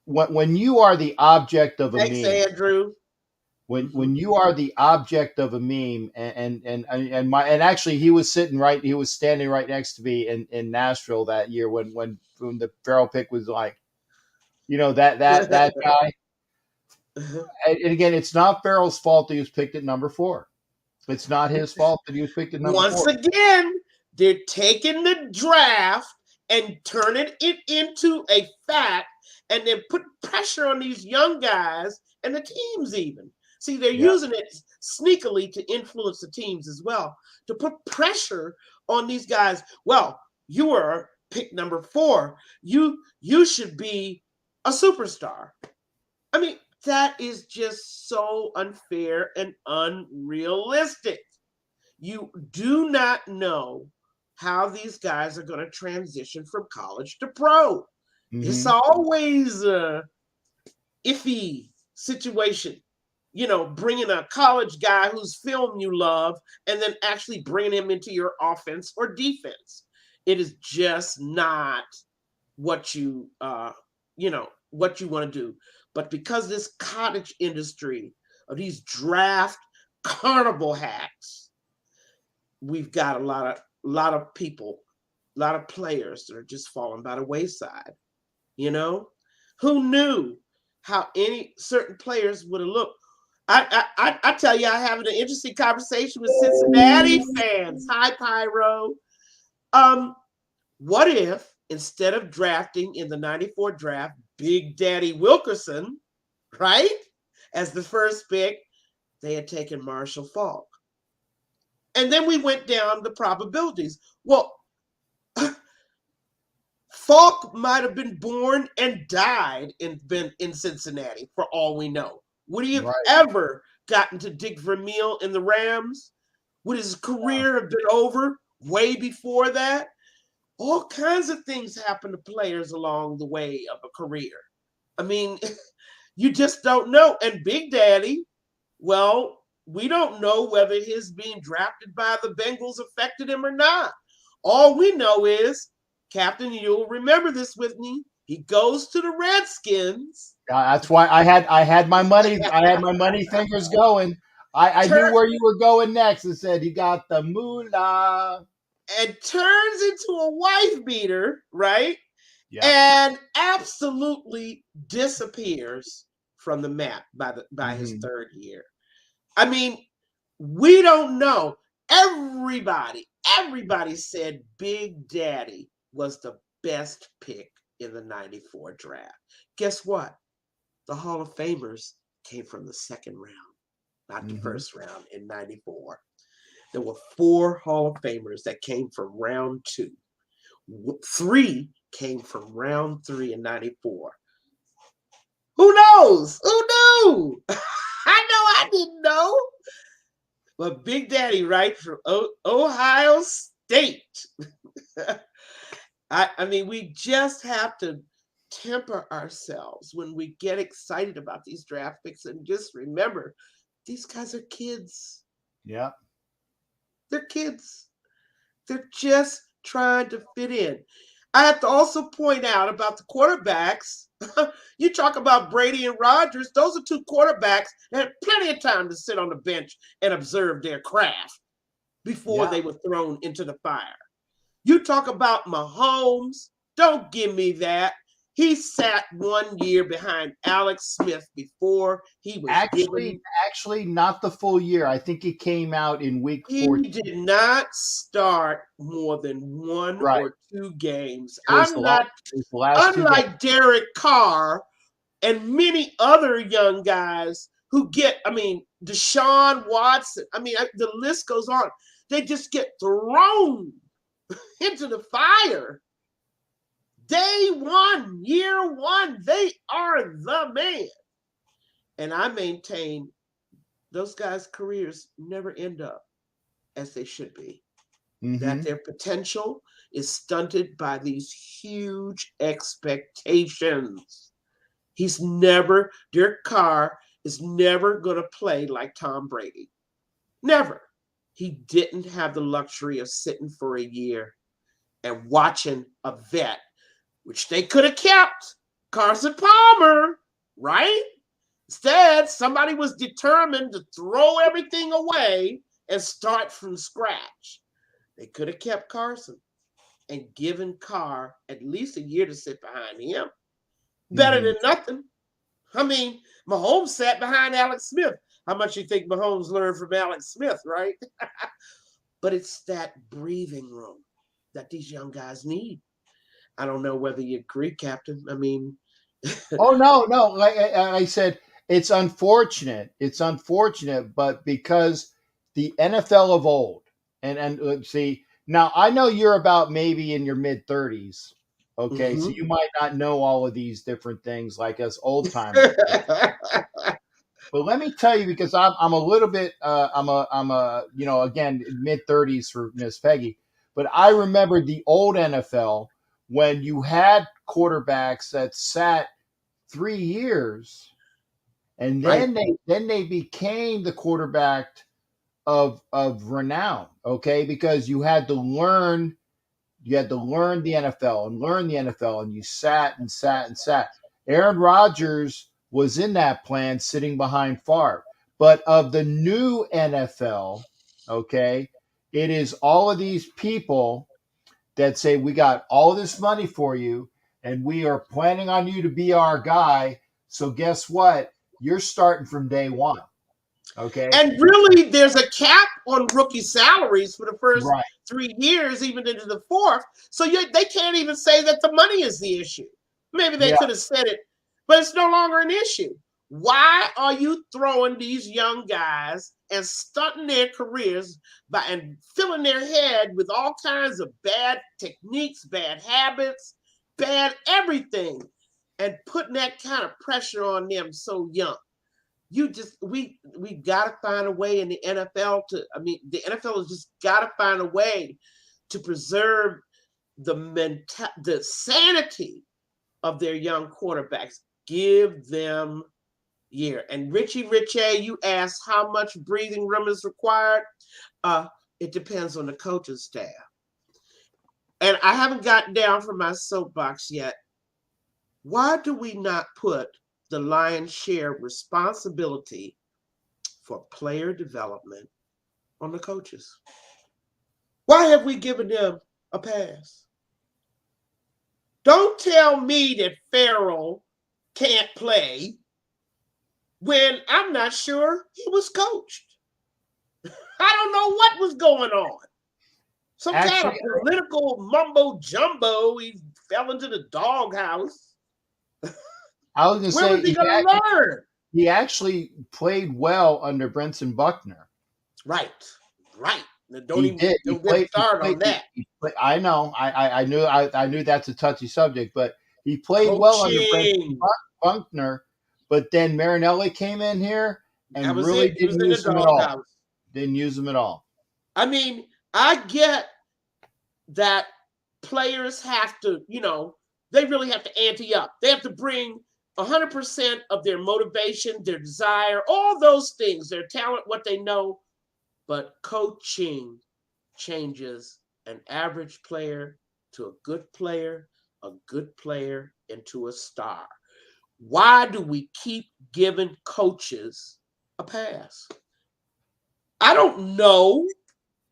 when you are the object of a Thanks, meme, Andrew. when you are the object of a meme, and actually he was standing right next to me in Nashville that year when the Farrell pick was like, that guy. And again, it's not Farrell's fault that he was picked at number 4. It's not his fault that he was picked at number 4. Once again, they're taking the draft and turning it into a fact and then put pressure on these young guys and the teams even. See, they're using it sneakily to influence the teams as well, to put pressure on these guys. Well, you were pick number 4. You should be a superstar. I mean, that is just so unfair and unrealistic. You do not know how these guys are going to transition from college to pro. Mm-hmm. It's always a iffy situation, bringing a college guy whose film you love and then actually bringing him into your offense or defense. It is just not what you what you want to do. But because this cottage industry of these draft carnival hacks, we've got a lot of people, a lot of players that are just falling by the wayside. Who knew how any certain players would have looked? I tell you, I having an interesting conversation with Cincinnati fans. Hi, Pyro. What if instead of drafting in the 94 draft, Big Daddy Wilkerson, right, as the first pick, they had taken Marshall Faulk. And then we went down the probabilities. Well, Faulk might have been born and died been in Cincinnati, for all we know. Would he have ever gotten to Dick Vermeil in the Rams? Would his career have been over way before that? All kinds of things happen to players along the way of a career. I mean, you just don't know. And Big Daddy, well, we don't know whether his being drafted by the Bengals affected him or not. All we know is, Captain, you'll remember this with me, he goes to the Redskins. That's why I had my money. I had my money fingers going. I knew where you were going next. And said he got the moolah. And turns into a wife beater, right? Yeah. And absolutely disappears from the map by his 3rd year. I mean, we don't know. Everybody said Big Daddy was the best pick in the 94 draft. Guess what? The Hall of Famers came from the 2nd round, not the 1st round in 94. There were 4 Hall of Famers that came from round 2. 3 came from round 3 in 94. Who knows? Who knew? I didn't know. But Big Daddy, right, from Ohio State. I mean, we just have to temper ourselves when we get excited about these draft picks and just remember, these guys are kids. Yeah. They're kids. They're just trying to fit in. I have to also point out about the quarterbacks. You talk about Brady and Rodgers. Those are 2 quarterbacks that had plenty of time to sit on the bench and observe their craft before they were thrown into the fire. You talk about Mahomes. Don't give me that. He sat 1 year behind Alex Smith before he was actually not the full year. I think it came out in week 14. He did not start more than 1 or 2 games. Unlike Derek Carr, and many other young guys who get, Deshaun Watson, the list goes on. They just get thrown into the fire. Day one, year one, they are the man. And I maintain those guys' careers never end up as they should be. That their potential is stunted by these huge expectations. Derek Carr is never going to play like Tom Brady. Never. He didn't have the luxury of sitting for a year and watching a vet, which they could have kept, Carson Palmer, right? Instead, somebody was determined to throw everything away and start from scratch. They could have kept Carson and given Carr at least a year to sit behind him. Better than nothing. Mahomes sat behind Alex Smith. How much you think Mahomes learned from Alex Smith, right? But it's that breathing room that these young guys need. I don't know whether you agree, Captain. Oh, no. Like I said, it's unfortunate. It's unfortunate, but because the NFL of old, and let's see, now I know you're about maybe in your mid-30s. Okay, so you might not know all of these different things like us old timers. But let me tell you, because I'm a little bit I'm a again mid-30s for Miss Peggy, but I remember the old NFL when you had quarterbacks that sat 3 years, and then they became the quarterback of renown. Okay, because you had to learn the NFL and learn the NFL, and you sat and sat and sat. Aaron Rodgers was in that plan, sitting behind Favre. But of the new NFL, okay, it is all of these people that say, we got all this money for you, and we are planning on you to be our guy. So guess what? You're starting from day one. Okay. And really, there's a cap on rookie salaries for the first 3 years, even into the fourth. So they can't even say that the money is the issue. Maybe they could have said it, but it's no longer an issue. Why are you throwing these young guys and stunting their careers and filling their head with all kinds of bad techniques, bad habits, bad everything, and putting that kind of pressure on them so young? We got to find a way in the NFL the NFL has just got to find a way to preserve the sanity of their young quarterbacks. Give them year. And Richie, you asked how much breathing room is required. It depends on the coaching staff. And I haven't gotten down from my soapbox yet. Why do we not put the lion's share responsibility for player development on the coaches? Why have we given them a pass? Don't tell me that Farrell can't play when I'm not sure he was coached. I don't know what was going on. Some kind of political mumbo jumbo. He fell into the doghouse. I was going to say, where was he going to learn? He actually played well under Brenton Buckner. Right. Don't get started on that. I know. I knew that's a touchy subject, but he played well under Brenton Buckner. But then Marinelli came in here and really didn't use him at all. Didn't use him at all. I get that players have to, they really have to ante up. They have to bring 100% of their motivation, their desire, all those things, their talent, what they know. But coaching changes an average player to a good player into a star. Why do we keep giving coaches a pass? I don't know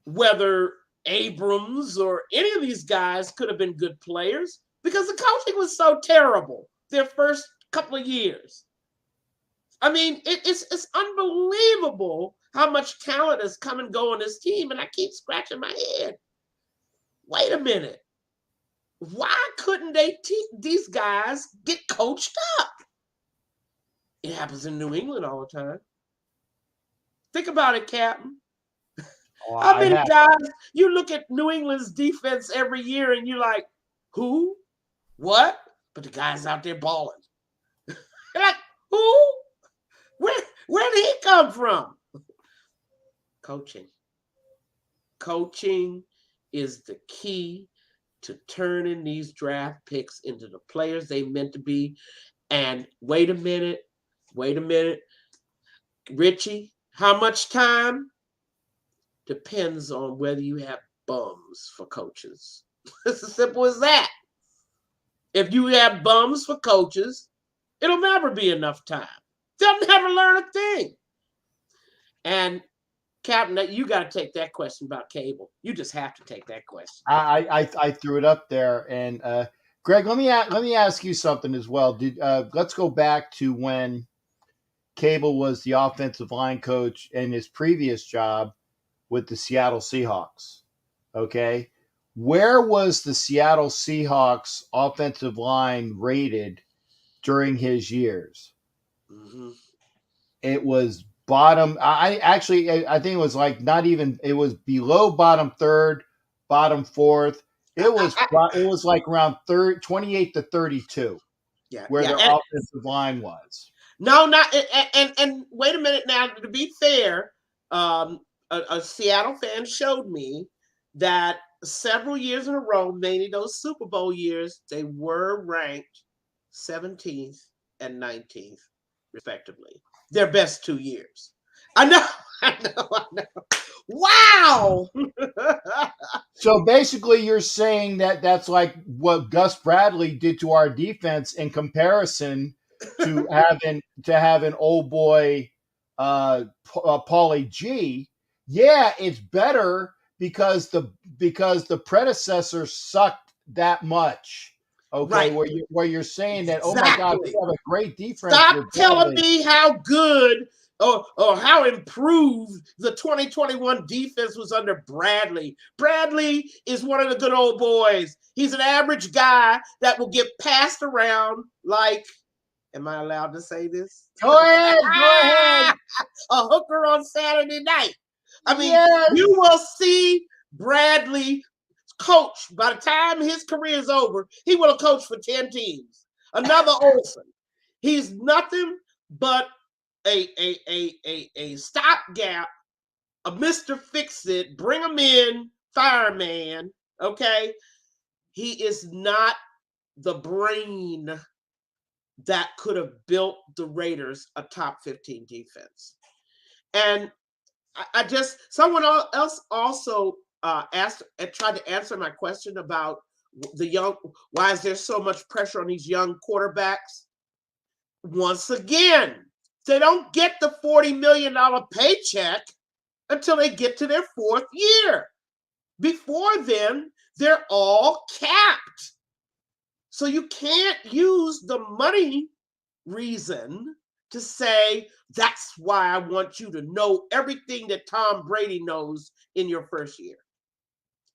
whether Abrams or any of these guys could have been good players because the coaching was so terrible their first couple of years. It's unbelievable how much talent has come and go on this team, and I keep scratching my head. Wait a minute. Why couldn't these guys get coached up? It happens in New England all the time. Think about it, Captain. Oh, How I many have. guys you look at New England's defense every year and you're like, who? What? But the guy's out there balling. You're like, who? Where did he come from? Coaching. Coaching is the key to turning these draft picks into the players they meant to be. And wait a minute. Richie, how much time? Depends on whether you have bums for coaches. It's as simple as that. If you have bums for coaches, it'll never be enough time. They'll never learn a thing. And Captain, you got to take that question about cable. You just have to take that question. I threw it up there, and Greg, let me ask you something as well. Let's go back to when Cable was the offensive line coach in his previous job with the Seattle Seahawks. Okay, where was the Seattle Seahawks offensive line rated during his years? Mm-hmm. It was bottom. I think it was like not even. It was below bottom third, bottom fourth. It was like around 28 to 32, where their offensive line was. No, not and wait a minute now. To be fair, a Seattle fan showed me that several years in a row, mainly those Super Bowl years, they were ranked 17th and 19th, respectively. Their best 2 years. I know. Wow. So basically, you're saying that that's like what Gus Bradley did to our defense in comparison to having old boy Paulie G. Yeah, it's better because the predecessor sucked that much. Okay, right. where you're saying that, Exactly. oh my God, we have a great defense. Stop telling me how good or how improved the 2021 defense was under Bradley. Bradley is one of the good old boys. He's an average guy that will get passed around like, am I allowed to say this? Go ahead. A hooker on Saturday night. I mean, yes. You will see Bradley coach. By the time his career is over, he will have coached for 10 teams. Another Olsen. He's nothing but a stopgap, a Mr. Fix-It, bring him in, fireman, okay? He is not the brain that could have built the Raiders a top 15 defense. And someone else also tried to answer my question about why is there so much pressure on these young quarterbacks? Once again, they don't get the $40 million paycheck until they get to their 4th year. Before then, they're all capped. So you can't use the money reason to say, that's why I want you to know everything that Tom Brady knows in your first year.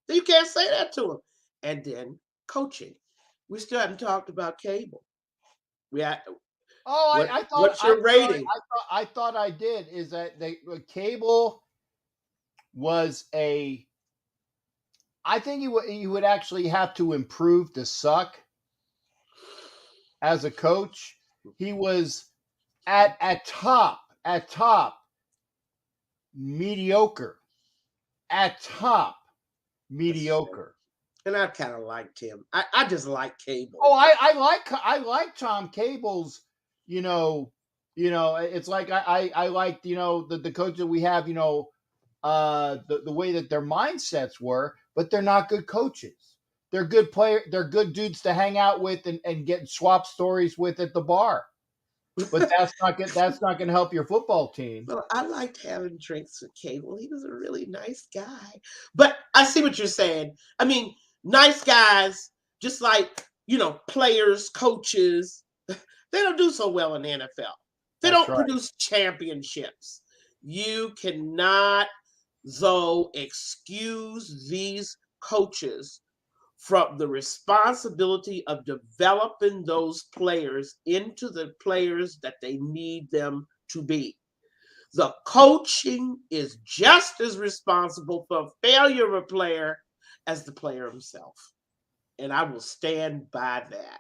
You can't say that to him. And then coaching. We still haven't talked about cable. What's your rating? I thought I did. Is that Cable was I think you would actually have to improve to suck as a coach. He was at top mediocre. At top mediocre. And I kind of liked him. I just like Cable. Oh, I like Tom Cable's. It's like I like the coach that we have. The way that their mindsets were, but they're not good coaches. They're good They're good dudes to hang out with and get swap stories with at the bar. But that's not going to help your football team. Well, I liked having drinks with Cable. He was a really nice guy. But I see what you're saying. I mean, nice guys, just like, players, coaches, they don't do so well in the NFL. They don't produce championships. You cannot, though, excuse these coaches from the responsibility of developing those players into the players that they need them to be. The coaching is just as responsible for failure of a player as the player himself. And I will stand by that.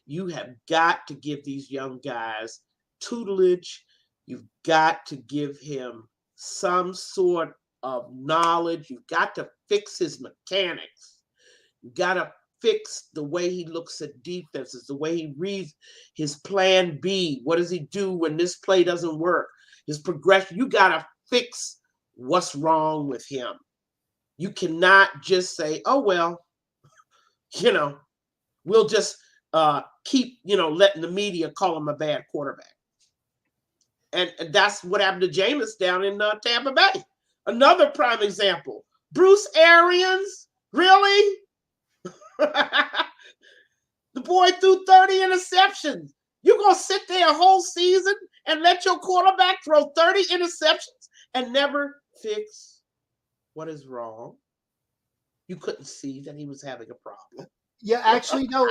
You have got to give these young guys tutelage. You've got to give him some sort of knowledge. You've got to fix his mechanics. You got to fix the way he looks at defenses, the way he reads his plan B. What does he do when this play doesn't work? His progression. You got to fix what's wrong with him. You cannot just say, oh, well, we'll just keep, letting the media call him a bad quarterback. And that's what happened to Jameis down in Tampa Bay. Another prime example. Bruce Arians, really? The boy threw 30 interceptions. You're going to sit there a whole season and let your quarterback throw 30 interceptions and never fix what is wrong? You couldn't see that he was having a problem. Yeah, actually, no,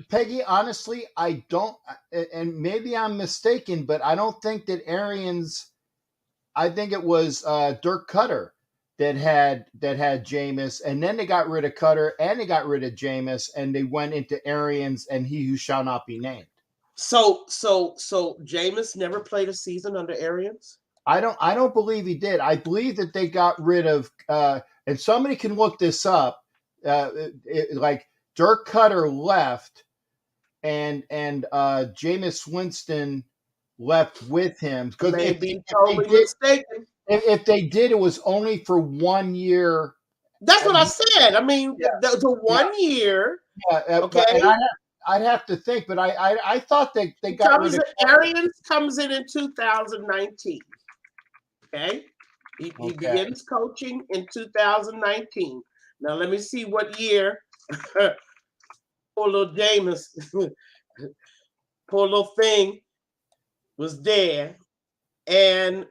Peggy, honestly, I don't, and maybe I'm mistaken, but I don't think that Arians, I think it was Dirk Cutter that had Jameis, and then they got rid of Cutter and they got rid of Jameis, and they went into Arians and he who shall not be named. So Jameis never played a season under Arians? I don't believe he did. I believe that they got rid of, and somebody can look this up, like Dirk Cutter left and Jameis Winston left with him. Because if they did, it was only for 1 year. That's what I said. I mean, the 1 year. Yeah, okay. I'd have to think, but I thought they got rid of Arians comes in 2019. Okay, he begins coaching in 2019. Now let me see what year. Poor little Jameis, poor little thing, was there, and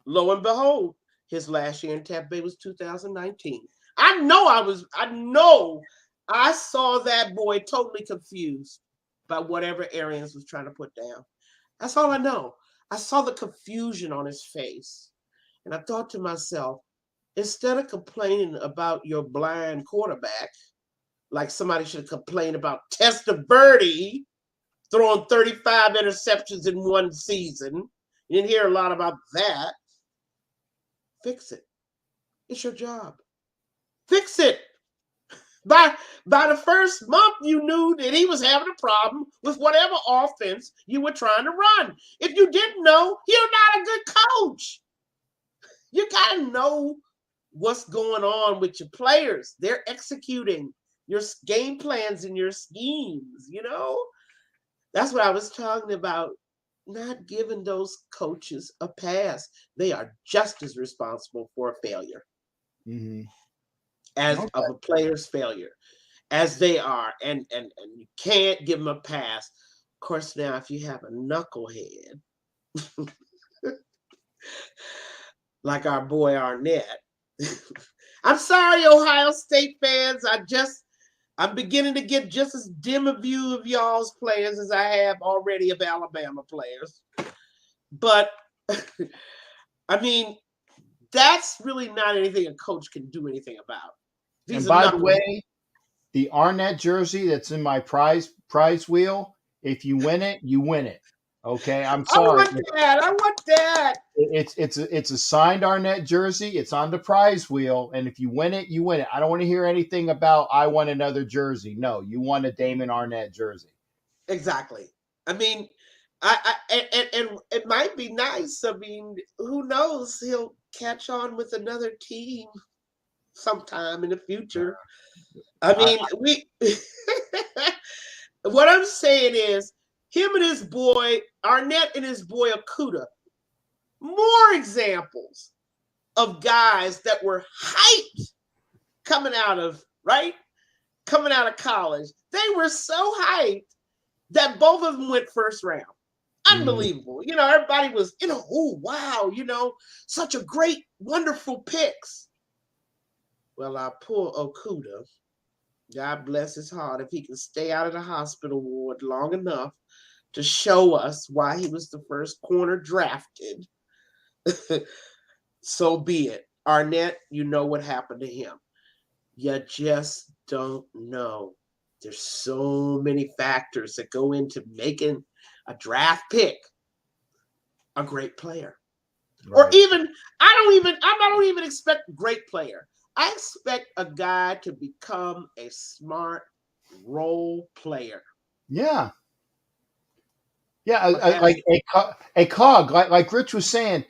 lo and behold, his last year in Tampa Bay was 2019. I saw that boy totally confused by whatever Arians was trying to put down. That's all I know. I saw the confusion on his face, and I thought to myself, instead of complaining about your blind quarterback, like somebody should complain about Testaverde throwing 35 interceptions in one season. You didn't hear a lot about that. Fix it. It's your job. Fix it. By the first month, you knew that he was having a problem with whatever offense you were trying to run. If you didn't know, you're not a good coach. You got to know what's going on with your players. They're executing your game plans and your schemes, That's what I was talking about, not giving those coaches a pass. They are just as responsible for a failure. Mm-hmm. As of a player's failure, as they are, and you can't give them a pass. Of course, now if you have a knucklehead like our boy Arnett, I'm sorry, Ohio State fans. I'm beginning to get just as dim a view of y'all's players as I have already of Alabama players. But I mean, that's really not anything a coach can do anything about. And by the way, the Arnett jersey that's in my prize wheel, if you win it, you win it. Okay, I'm sorry. I want that. It's a signed Arnett jersey. It's on the prize wheel, and if you win it, you win it. I don't want to hear anything about I want another jersey. No, you won a Damon Arnett jersey. Exactly. I mean, and it might be nice. I mean, who knows? He'll catch on with another team sometime in the future. I mean, what I'm saying is, him and his boy, Arnett and his boy Okudah, more examples of guys that were hyped coming out of college. They were so hyped that both of them went first round. Unbelievable. Everybody was, oh, wow, such a great, wonderful picks. Well, our poor Okudah God bless his heart. If he can stay out of the hospital ward long enough to show us why he was the first corner drafted, so be it. Arnett, you know what happened to him. You just don't know. There's so many factors that go into making a draft pick a great player. Or Right. even, I don't even expect a great player. I expect a guy to become a smart role player. Yeah. Yeah. But as Like a cog, like Rich was saying,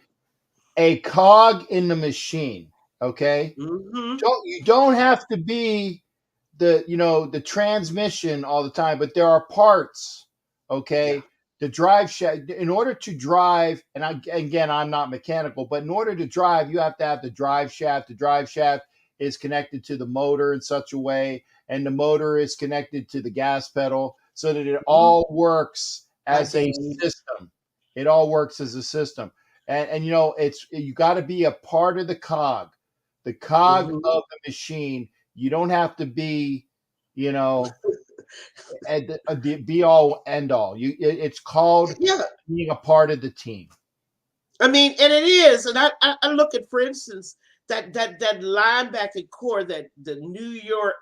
a cog in the machine. Okay. mhm, You don't have to be the transmission all the time, but there are parts, yeah, okay, the drive shaft. In order to drive, and again, I'm not mechanical, but in order to drive, you have to have the drive shaft. The drive shaft is connected to the motor in such a way, and the motor is connected to the gas pedal, so that it mhm, all works I as get a it. system. It all works as a system, and it's you got to be a part of the cog Mhm. of the machine. You don't have to be, you know, the be all end all. It's called Yeah, being a part of the team. I mean, and it is. And I look at, for instance, that linebacker core that the New York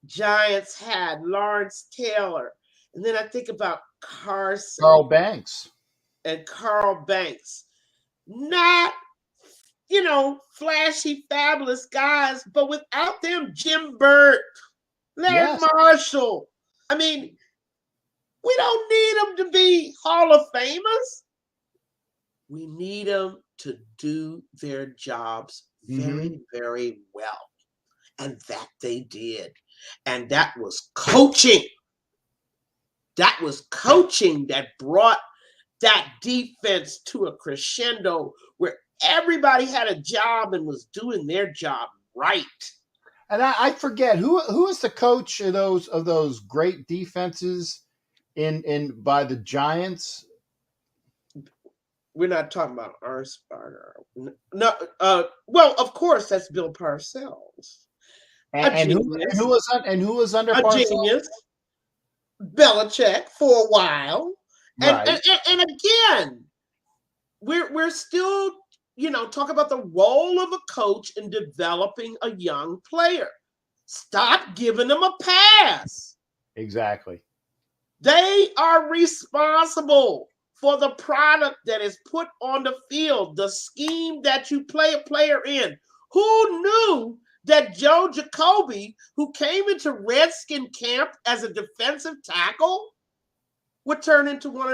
Giants had, Lawrence Taylor. And then I think about Carson Carl Banks. and Carl Banks. Not, flashy, fabulous guys, but without them, Jim Burt, Larry Yes. Marshall. I mean, we don't need them to be Hall of Famers. We need them to do their jobs Mm-hmm. very, very well. And that they did. And that was coaching. That was coaching that brought that defense to a crescendo where everybody had a job and was doing their job right. And I forget who is the coach of those great defenses in by the Giants. We're not talking about Ernst Barter. No, well, of course, that's Bill Parcells. A And genius. who was under A Parcells? genius. Belichick for a while. And and, Right. and again, we're still, talk about the role of a coach in developing a young player. Stop giving them a pass. Exactly. They are responsible for the product that is put on the field, the scheme that you play a player in. Who knew that Joe Jacoby, who came into Redskin camp as a defensive tackle, would turn into one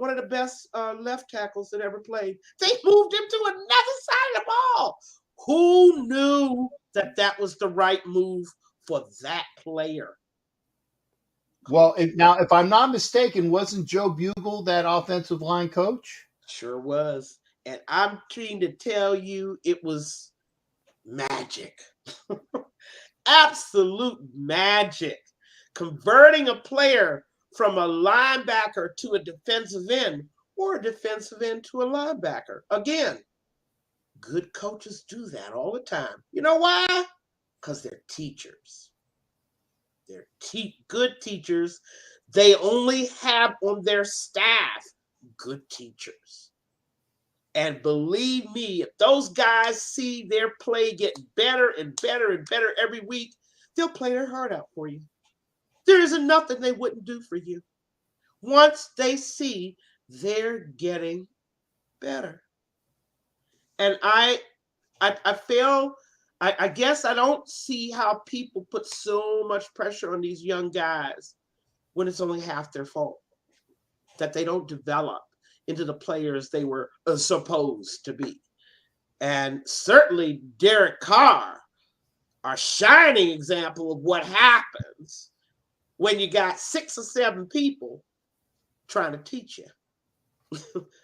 of the best left tackles that ever played? They moved him to another side of the ball. Who knew that was the right move for that player? Well, if I'm not mistaken, wasn't Joe Bugle that offensive line coach? Sure was. And I'm trying to tell you, it was magic. Absolute magic. Converting a player from a linebacker to a defensive end or a defensive end to a linebacker. Again, good coaches do that all the time. You know why? Because they're teachers. They're good teachers. They only have on their staff good teachers. And believe me, if those guys see their play get better and better and better every week, they'll play their heart out for you. There isn't nothing they wouldn't do for you once they see they're getting better. And I feel, I guess I don't see how people put so much pressure on these young guys when it's only half their fault that they don't develop into the players they were supposed to be. And certainly Derek Carr, a shining example of what happens when you got 6 or 7 people trying to teach you,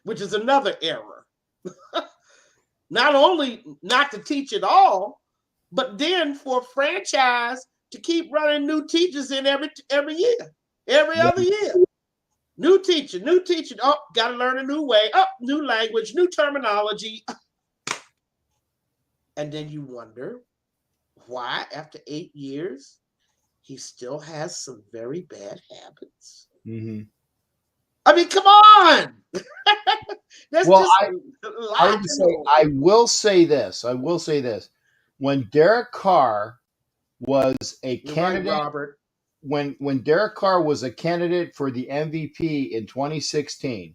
which is another error. Not only not to teach at all, but then for a franchise to keep running new teachers in every year, every Yeah. other year. New teacher, new teacher. Oh, got to learn a new way. Oh, new language, new terminology. And then you wonder why, after 8 years, he still has some very bad habits. Mm-hmm. I mean, come on. That's Well, just I would say I will say this. I will say this. When Derek Carr was a You're candidate, right, Robert. when Derek Carr was a candidate for the MVP in 2016,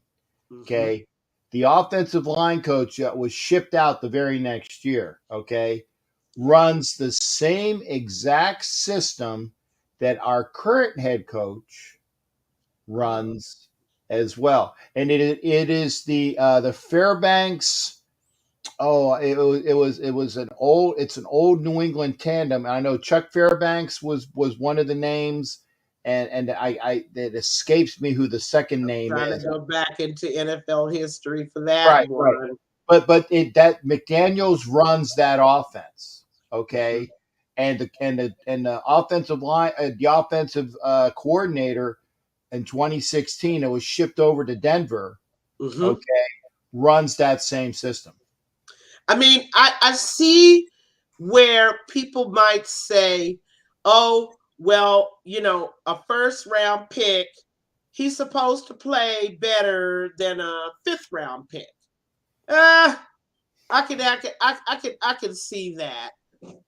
okay, the offensive line coach that was shipped out the very next year, okay, runs the same exact system that our current head coach runs as well, and it is the Fairbanks. Oh, it's an old New England tandem. I know Chuck Fairbanks was one of the names, and I it escapes me who the second name Trying is. to go back into NFL history for that Right, right. one. But that McDaniels runs that offense, okay, and the offensive line, the offensive coordinator in 2016, it was shipped over to Denver, okay, runs that same system. I mean, I see where people might say, oh, well, a first round pick, he's supposed to play better than a fifth round pick. I can see that.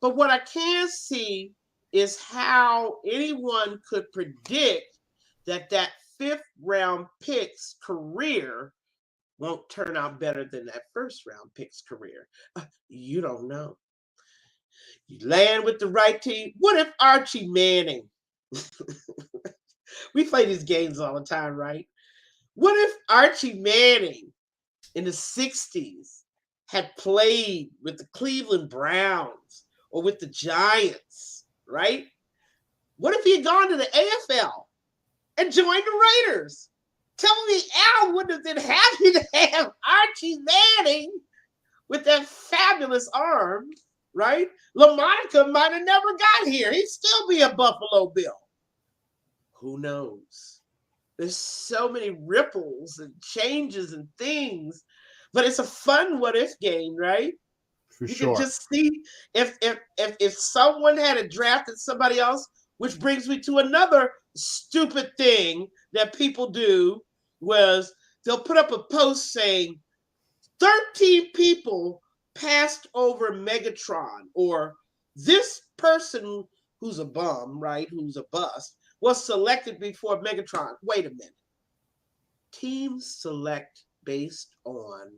But what I can't see is how anyone could predict that fifth round pick's career won't turn out better than that first round pick's career. You don't know. You land with the right team. What if Archie Manning? We play these games all the time, right? What if Archie Manning in the 60s had played with the Cleveland Browns or with the Giants, right? What if he had gone to the AFL and joined the Raiders? Tell me Al wouldn't have been happy to have Archie Manning with that fabulous arm, right? LaMonica might have never got here. He'd still be a Buffalo Bill. Who knows? There's so many ripples and changes and things, but it's a fun what if game, right? For You sure. can just see if someone had drafted somebody else, which brings me to another stupid thing that people do was they'll put up a post saying 13 people passed over Megatron, or this person who's a bum, right, who's a bust, was selected before Megatron. Wait a minute. Teams select based on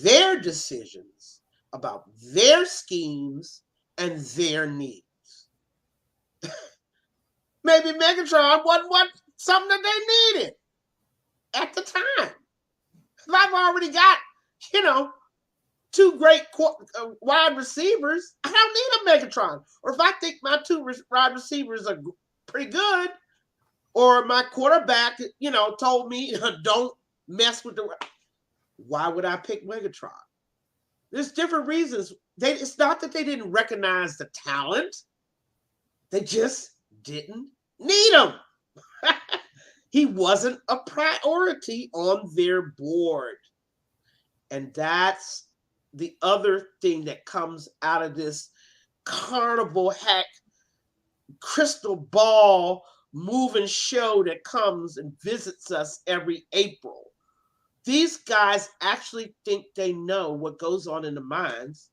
their decisions about their schemes and their needs. Maybe Megatron wasn't something that they needed at the time. If I've already got, two great wide receivers, I don't need a Megatron. Or if I think my two wide receivers are pretty good, or my quarterback, told me don't mess with why would I pick Megatron? There's different reasons. It's not that they didn't recognize the talent. They just didn't need him. He wasn't a priority on their board. And that's the other thing that comes out of this carnival hack crystal ball moving show that comes and visits us every April. These guys actually think they know what goes on in the minds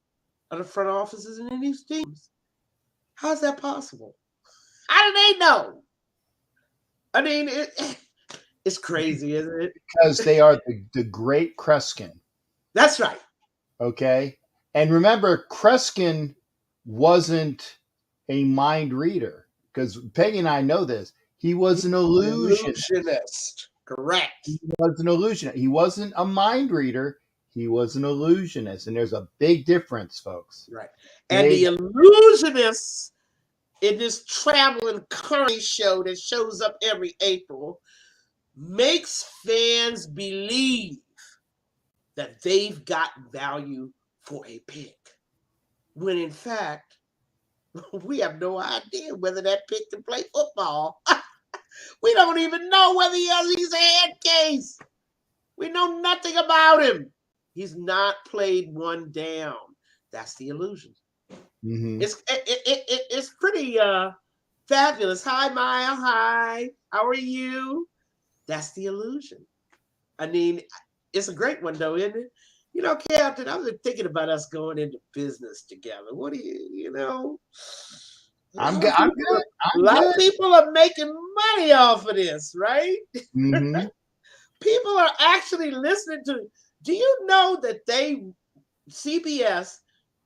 of the front offices in these teams. How's that possible? How do they know? I mean, it's crazy, isn't it? Because they are the great Kreskin. That's right. Okay. And remember, Kreskin wasn't a mind reader, because Peggy and I know this. He was an illusionist. Correct. He was an illusionist. He wasn't a mind reader. He was an illusionist. And there's a big difference, folks. Right. And the illusionists in this traveling carny show that shows up every April makes fans believe that they've got value for a pick, when in fact, we have no idea whether that pick can play football. We don't even know whether he's a head case. We know nothing about him. He's not played one down. That's the illusion. Mm-hmm. It's pretty Fabulous. Hi, Maya. Hi. How are you? That's the illusion. I mean, it's a great one, though, isn't it? You know, Captain, I've been thinking about us going into business together. What do you know? A I'm lot good. of I'm people, good. a I'm lot of good. people are making money off of this, right? Mm-hmm. People are actually listening to. Do you know that CBS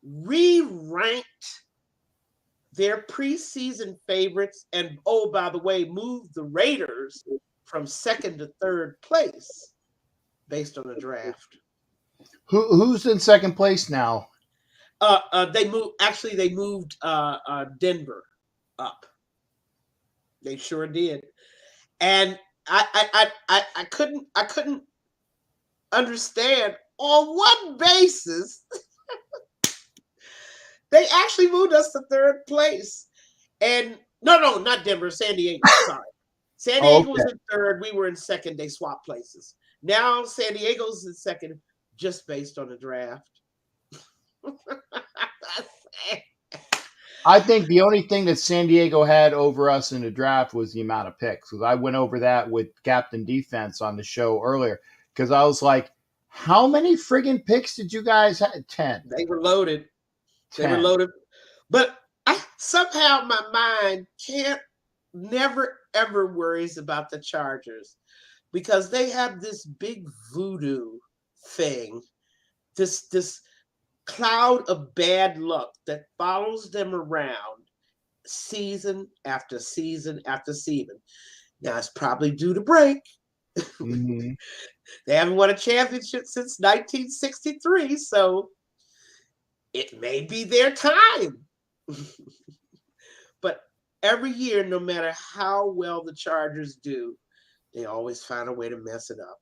re-ranked their preseason favorites and, oh, by the way, moved the Raiders from second to third place based on the draft? Who's in second place now? They moved Denver up. They sure did. And I couldn't understand on what basis they actually moved us to third place. And no, not Denver, San Diego. Sorry. San Oh, Diego okay. was in third. We were in second. They swapped places. Now San Diego's in second just based on the draft. I think the only thing that San Diego had over us in the draft was the amount of picks. Because I went over that with Captain Defense on the show earlier. Because I was like, how many friggin' picks did you guys have? 10. They were loaded. 10. They were loaded. But somehow my mind never ever worries about the Chargers because they have this big voodoo thing, this cloud of bad luck that follows them around season after season after season. Now it's probably due to break. Mm-hmm. They haven't won a championship since 1963, so it may be their time. But every year, no matter how well the Chargers do, they always find a way to mess it up.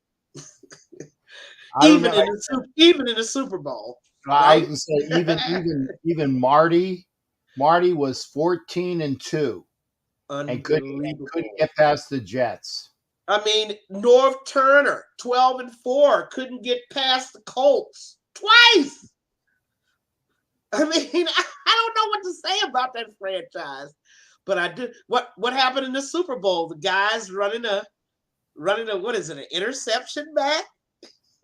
Even in the Super Bowl, I right? was gonna say even Marty was 14-2 and couldn't Unbelievable. get past the Jets. I mean, Norv Turner, 12-4, couldn't get past the Colts twice. I mean, I don't know what to say about that franchise, but I do. What happened in the Super Bowl? The guy's running a what is it? An interception back,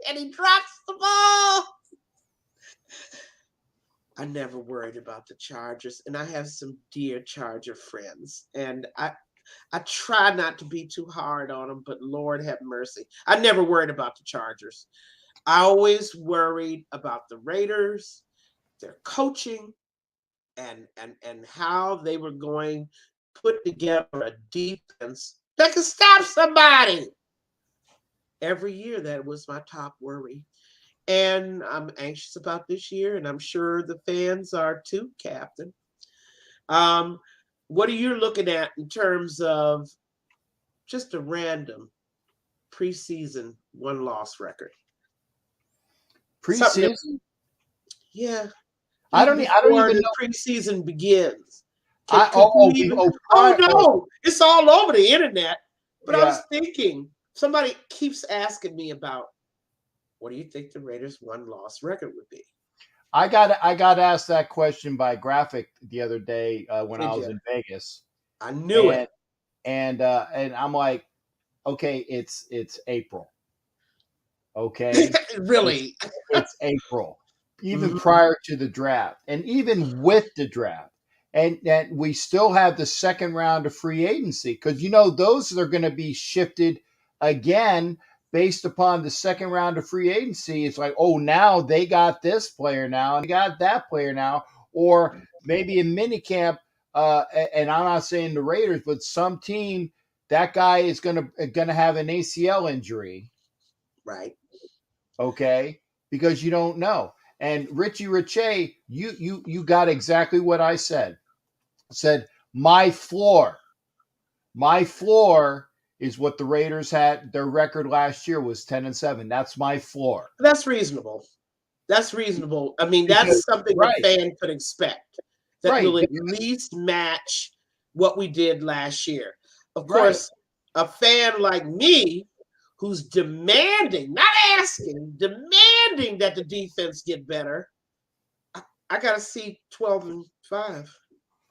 and he drops the ball. I never worried about the Chargers, and I have some dear Charger friends, and I try not to be too hard on them, but Lord have mercy, I never worried about the Chargers. I always worried about the Raiders, their coaching, and how they were going to put together a defense that could stop somebody. Every year, that was my top worry. And I'm anxious about this year, and I'm sure the fans are too, Captain. What are you looking at in terms of just a random preseason one-loss record? Preseason? Yeah. I Even don't before even the know. preseason begins. Prior, No, it's all over the internet. But I yeah. was thinking, somebody keeps asking me about, what do you think the Raiders' one-loss record would be? I got asked that question by Graphic the other day when Did I was you? in Vegas, I knew it. and I'm like, okay, it's April, okay, Really? it's April, even Mhm. prior to the draft, and even with the draft, and we still have the second round of free agency because those are going to be shifted again based upon the second round of free agency. It's like, oh, now they got this player now and they got that player now, or maybe in minicamp. And I'm not saying the Raiders, but some team that guy is gonna have an ACL injury. Right. Okay, because you don't know. And Richie Riche, you got exactly what I said. Said my floor is what the Raiders had. Their record last year was 10-7. That's my floor. That's reasonable. That's reasonable. I mean, Because that's something a right, fan could expect that right, will at least match what we did last year. Of right. course, a fan like me who's demanding, not asking, demanding that the defense get better, I got to see 12-5.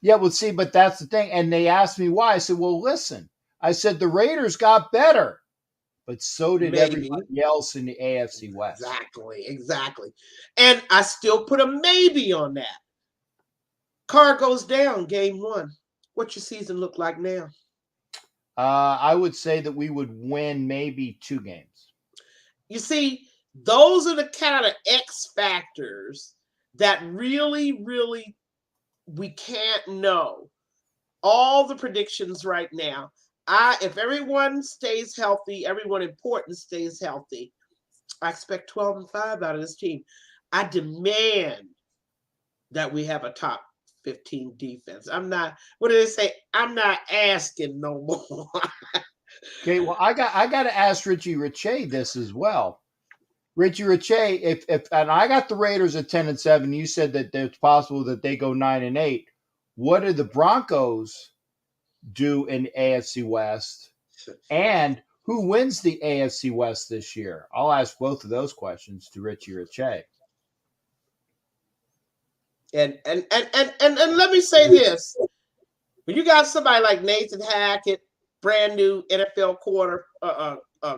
Yeah, well, see, but that's the thing. And they asked me why. I said, well, listen. I said the Raiders got better, but so did Maybe. everybody else in the AFC West. Exactly. And I still put a maybe on that. Car goes down game 1. What's your season look like now? I would say that we would win maybe 2 games. You see, those are the kind of X factors that really, really we can't know. All the predictions right now. If everyone stays healthy, everyone important stays healthy, I expect 12-5 out of this team. I demand that we have a top 15 defense. I'm not, what do they say? I'm not asking no more. Okay, well, I got to ask Richie Riche this as well. Richie Riche, if and I got the Raiders at 10-7, you said that it's possible that they go 9-8. What did the Broncos do in AFC West? And who wins the AFC West this year? I'll ask both of those questions to Richie Riche. And let me say this. When you got somebody like Nathan Hackett, brand new NFL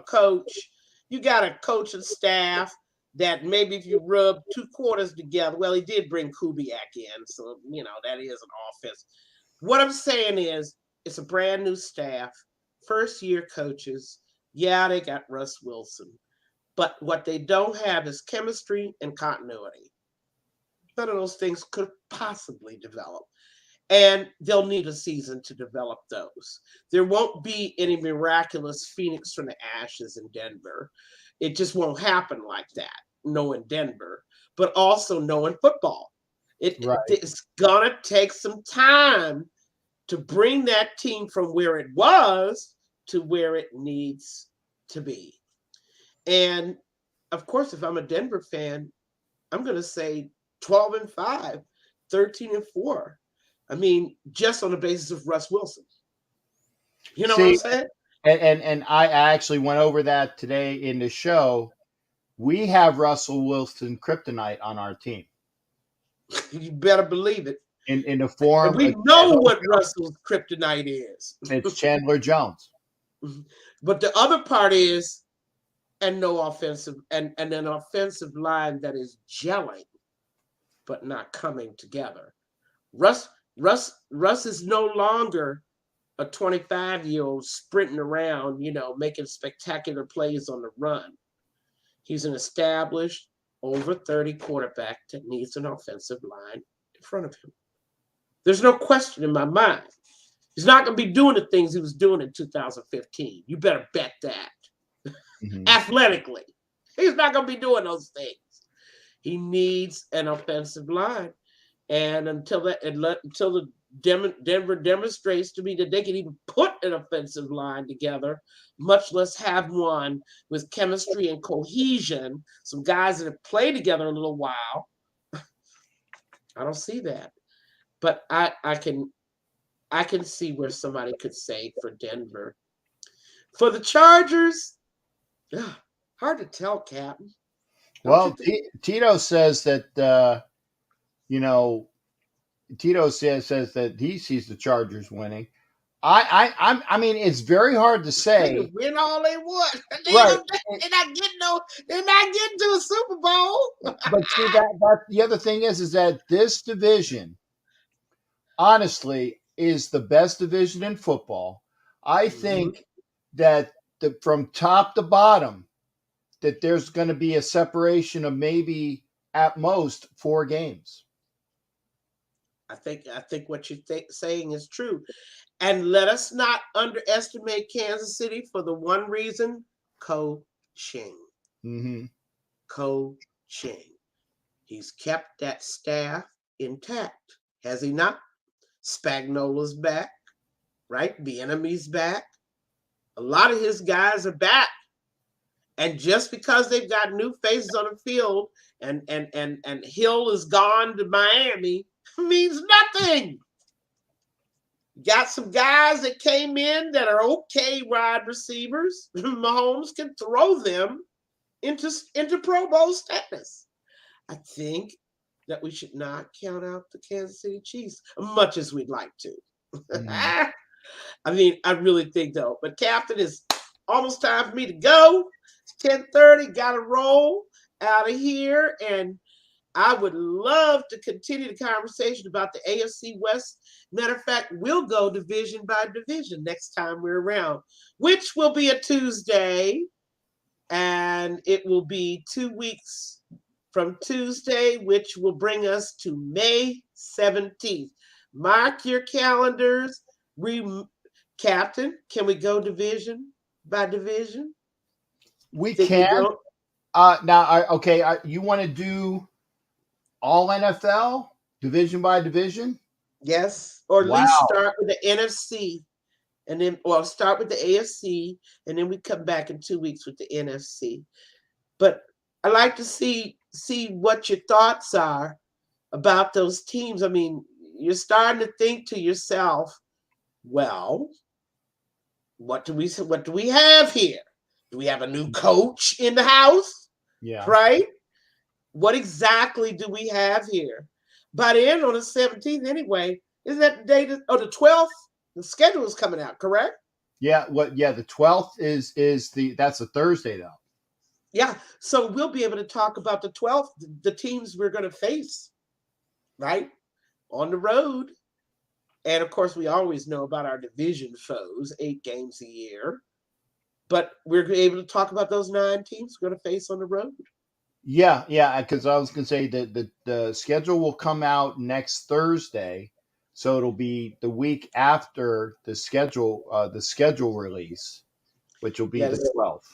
coach, you got a coaching staff that maybe if you rub 2 quarters together, well, he did bring Kubiak in, so, that is an offense. What I'm saying is it's a brand new staff, first-year coaches. Yeah, they got Russ Wilson. But what they don't have is chemistry and continuity. None of those things could possibly develop. And they'll need a season to develop those. There won't be any miraculous Phoenix from the ashes in Denver. It just won't happen like that, knowing Denver, but also knowing football. It's going to take some time to bring that team from where it was to where it needs to be. And, of course, if I'm a Denver fan, I'm going to say 12-5, 13-4. I mean, just on the basis of Russ Wilson. You know what I'm saying? And I actually went over that today in the show. We have Russell Wilson kryptonite on our team. You better believe it. In the form, and we know what Russell's kryptonite is. It's Chandler Jones. But the other part is, and no offensive, and an offensive line that is gelling, but not coming together. Russ is no longer a 25-year-old sprinting around, making spectacular plays on the run. He's an established, over 30 quarterback that needs an offensive line in front of him. There's no question in my mind. He's not going to be doing the things he was doing in 2015. You better bet that. Athletically. He's not going to be doing those things. He needs an offensive line. And until the Denver demonstrates to me that they can even put an offensive line together, much less have one with chemistry and cohesion, some guys that have played together a little while, I don't see that. But I can see where somebody could say for Denver. For the Chargers, hard to tell, Captain. Well, Tito says that Tito says that he sees the Chargers winning. I mean, it's very hard to say. They can win all they want. Right. They're not getting to a Super Bowl. But see, that the other thing is that this division, honestly, is the best division in football. I think that from top to bottom, that there's going to be a separation of maybe at most 4 games. I think what you're saying is true. And let us not underestimate Kansas City for the one reason, coaching. Coaching. He's kept that staff intact, has he not? Spagnuolo's back, right? Bieniemy's back. A lot of his guys are back. And just because they've got new faces on the field and Hill is gone to Miami means nothing. Got some guys that came in that are okay wide receivers. Mahomes can throw them into Pro Bowl status. I think that we should not count out the Kansas City Chiefs, much as we'd like to. Mhm. I mean, I really think though. But Captain, it's almost time for me to go. It's 10:30. Got to roll out of here, and I would love to continue the conversation about the AFC West. Matter of fact, we'll go division by division next time we're around, which will be a Tuesday, and it will be 2 weeks from Tuesday, which will bring us to May 17th. Mark your calendars. Captain, can we go division by division? We Think we can. go? You want to do all NFL division by division? Yes, or at least Wow. start with the NFC, and then, well, start with the AFC, and then we come back in 2 weeks with the NFC. But I like to see what your thoughts are about those teams. I mean, you're starting to think to yourself, well, what do we have here? Do we have a new coach in the house? Yeah. Right? What exactly do we have here? By the end on the 17th, anyway, is that the date or the 12th? The schedule is coming out, correct? Yeah. The 12th is that's a Thursday though. Yeah. So we'll be able to talk about the 12th, the teams we're going to face, right? On the road. And of course, we always know about our division foes, 8 games a year. But we're able to talk about those 9 teams we're going to face on the road. Yeah. Because I was going to say that the schedule will come out next Thursday, so it'll be the week after the schedule release, which will be Yes. the 12th.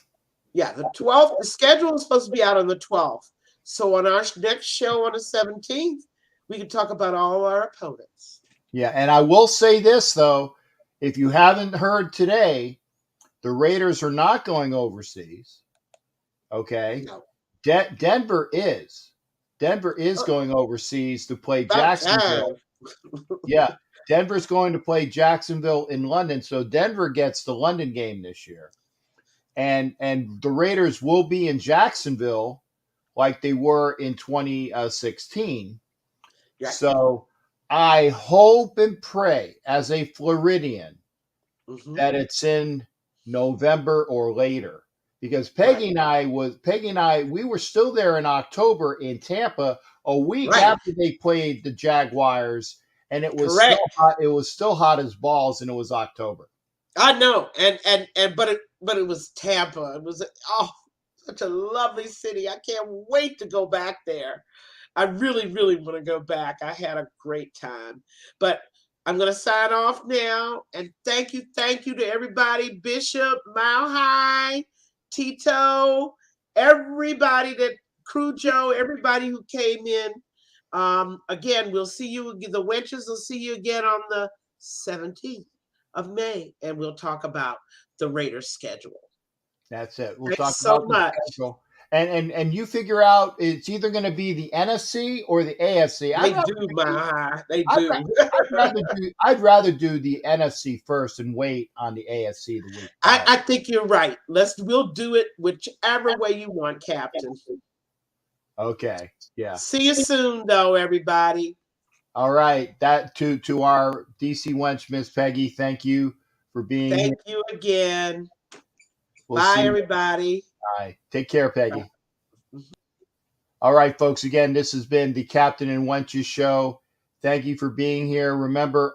Yeah, the 12th. The schedule is supposed to be out on the 12th. So on our next show on the 17th, we can talk about all our opponents. Yeah, and I will say this though, if you haven't heard today, the Raiders are not going overseas. Okay, No. Denver is going overseas to play About Jacksonville. time. Yeah, Denver's going to play Jacksonville in London, so Denver gets the London game this year, and the Raiders will be in Jacksonville like they were in 2016. Right. So I hope and pray as a Floridian Mhm. that it's in November or later. Because Peggy and I, we were still there in October in Tampa, a week Right. after they played the Jaguars, and it was Correct. still hot. It was still hot as balls, and it was October. I know. But it was Tampa. It was such a lovely city. I can't wait to go back there. I really, really want to go back. I had a great time. But I'm going to sign off now. And thank you to everybody. Bishop, Mile High, Tito, everybody Crew Joe, everybody who came in. Again, we'll see you. The Wenches will see you again on the 17th of May. And we'll talk about the Raiders schedule. That's it. We'll Thanks talk so about much. the schedule. And you figure out it's either going to be the NFC or the AFC. They do, They do. I'd rather do the NFC first and wait on the AFC the week. I think you're right. We'll do it whichever way you want, Captain. Okay. Yeah. See you soon, though, everybody. All right. That to our DC Wench, Miss Peggy. Thank you for being here. Thank you again. We'll Bye, see you. everybody. All right. Take care, Peggy. All right, folks. Again, this has been the Captain and Wenches show. Thank you for being here. Remember,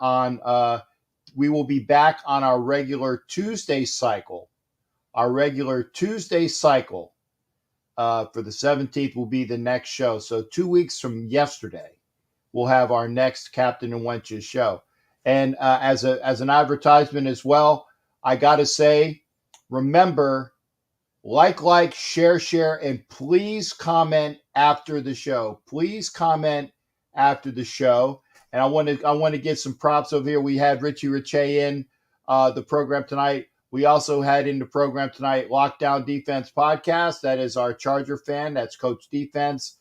we will be back on our regular Tuesday cycle. Our regular Tuesday cycle for the 17th will be the next show. So 2 weeks from yesterday, we'll have our next Captain and Wenches show. And as an advertisement as well, I got to say, remember, like, share, and please comment after the show. Please comment after the show. And I want to get some props over here. We had Richie Riche in the program tonight. We also had in the program tonight Lockdown Defense Podcast. That is our Charger fan. That's Coach Defense.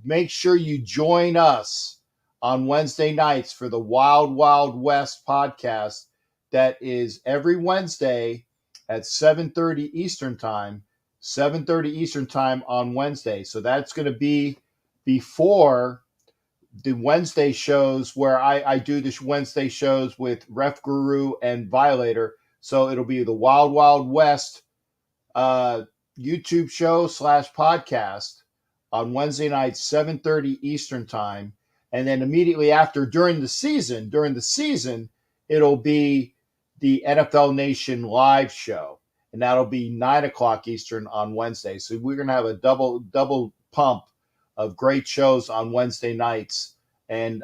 Make sure you join us on Wednesday nights for the Wild Wild West podcast. That is every Wednesday at 7:30 Eastern Time. 7:30 Eastern Time on Wednesday. So that's going to be before the Wednesday shows where I do the Wednesday shows with Ref Guru and Violator. So it'll be the Wild Wild West YouTube show / podcast on Wednesday night, 7:30 Eastern time. And then immediately after, during the season, it'll be the NFL Nation live show. And that'll be 9 o'clock Eastern on Wednesday. So we're going to have a double pump of great shows on Wednesday nights. And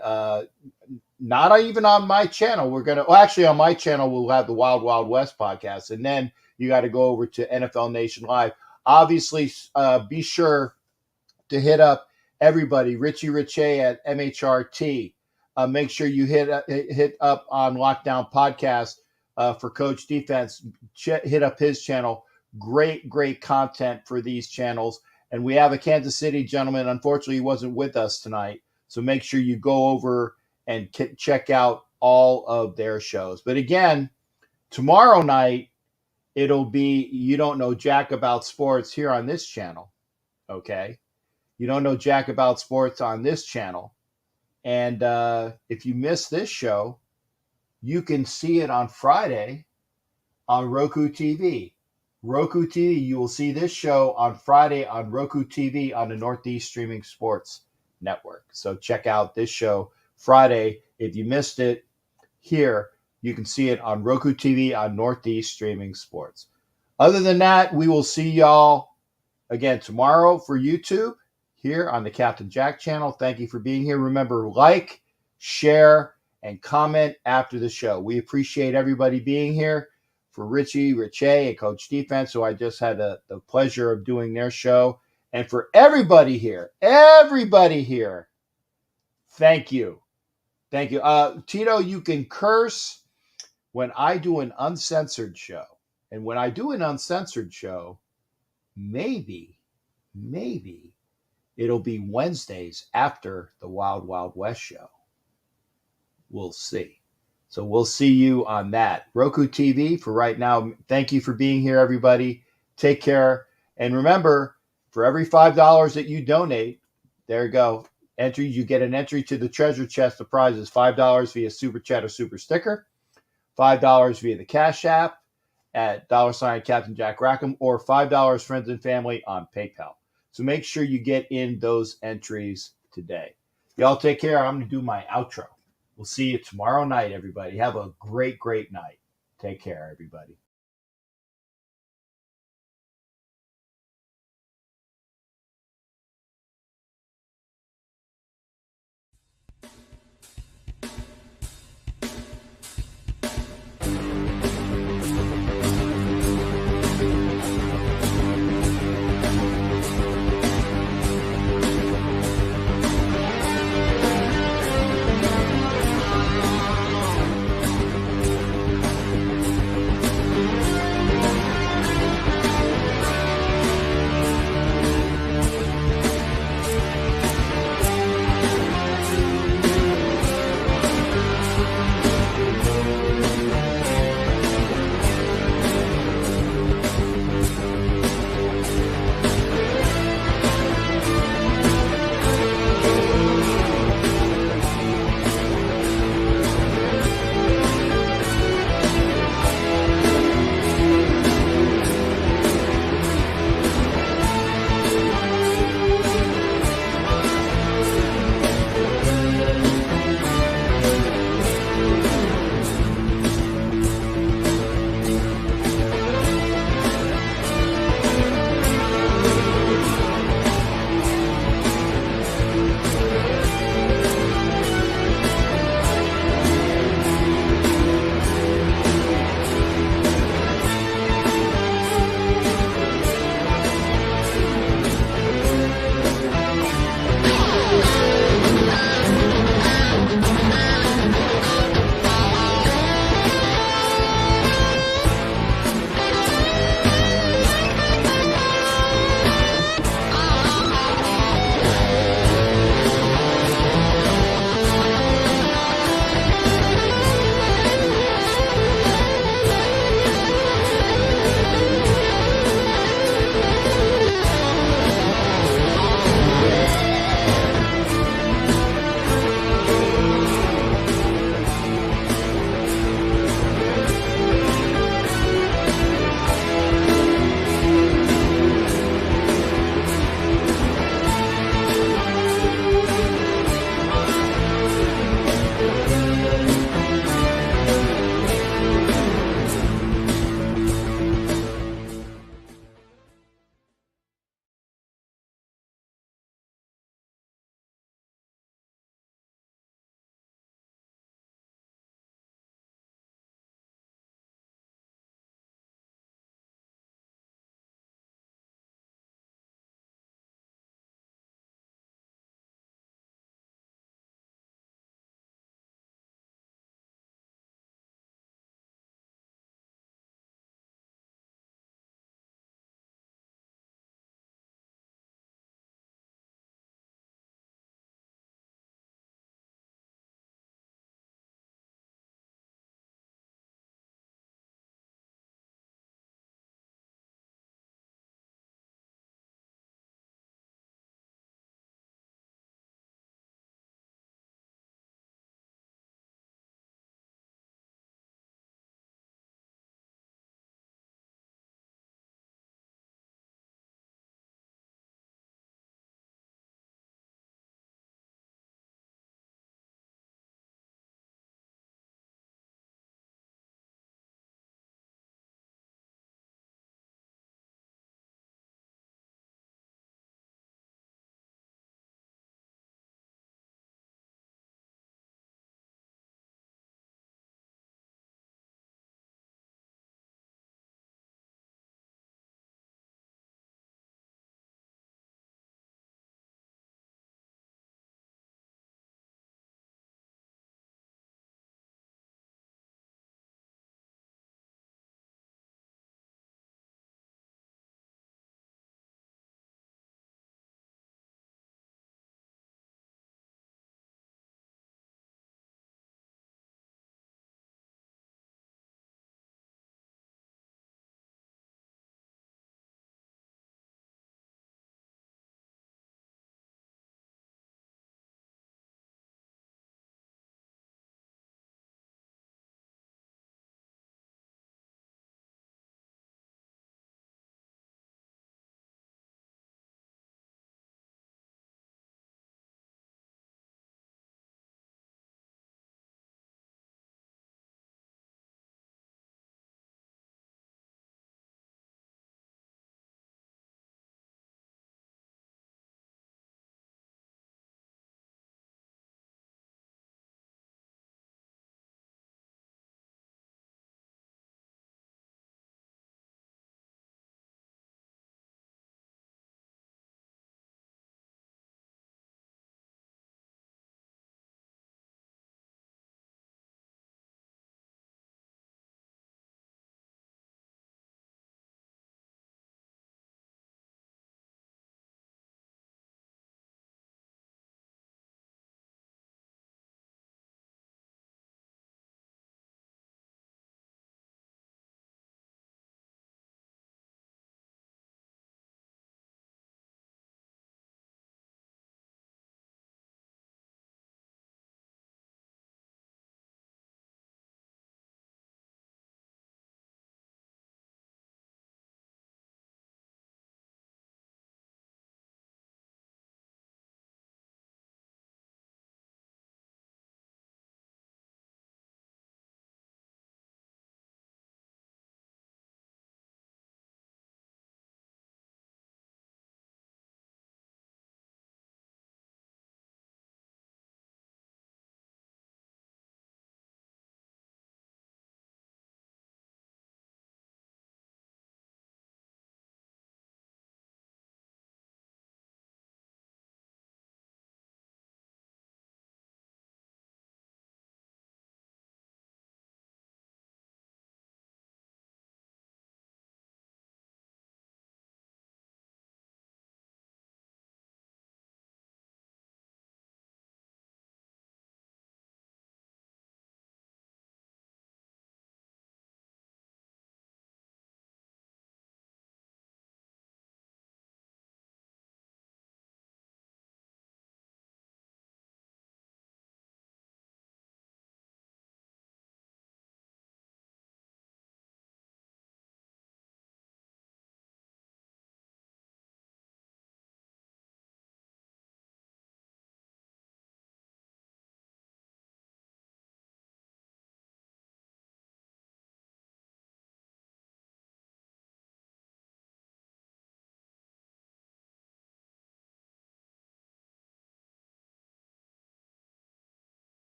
not even on my channel. We're going to, well, actually on my channel, we'll have the Wild Wild West podcast. And then you got to go over to NFL Nation Live. Obviously, be sure to hit up everybody, Richie Riche at MHRT. Make sure you hit up on Lockdown Podcast for Coach Defense. Hit up his channel. Great content for these channels. And we have a Kansas City gentleman. Unfortunately, he wasn't with us tonight. So make sure you go over and check out all of their shows. But again, tomorrow night, it'll be You Don't Know Jack About Sports here on this channel. Okay? You don't know Jack About Sports on this channel. And if you miss this show, you can see it on Friday on Roku TV. Roku TV, you will see this show on Friday on Roku TV on the Northeast Streaming Sports Network. So check out this show Friday. If you missed it here, you can see it on Roku TV on Northeast Streaming Sports. Other than that, we will see y'all again tomorrow for YouTube here on the Captain Jack channel. Thank you for being here. Remember, like, share, and comment after the show. We appreciate everybody being here. For Richie, Riche, and Coach Defense, who I just had the pleasure of doing their show. And for everybody here, thank you. Thank you. Tito, you can curse when I do an uncensored show. And when I do an uncensored show, maybe it'll be Wednesdays after the Wild Wild West show. We'll see. So we'll see you on that. Roku TV for right now. Thank you for being here, everybody. Take care. And remember, for every $5 that you donate, there you go. Entry, you get an entry to the treasure chest of prizes. $5 via Super Chat or Super Sticker. $5 via the Cash App at $ Captain Jack Rackham, or $5 friends and family on PayPal. So make sure you get in those entries today. Y'all take care. I'm going to do my outro. We'll see you tomorrow night, everybody. Have a great night. Take care, everybody.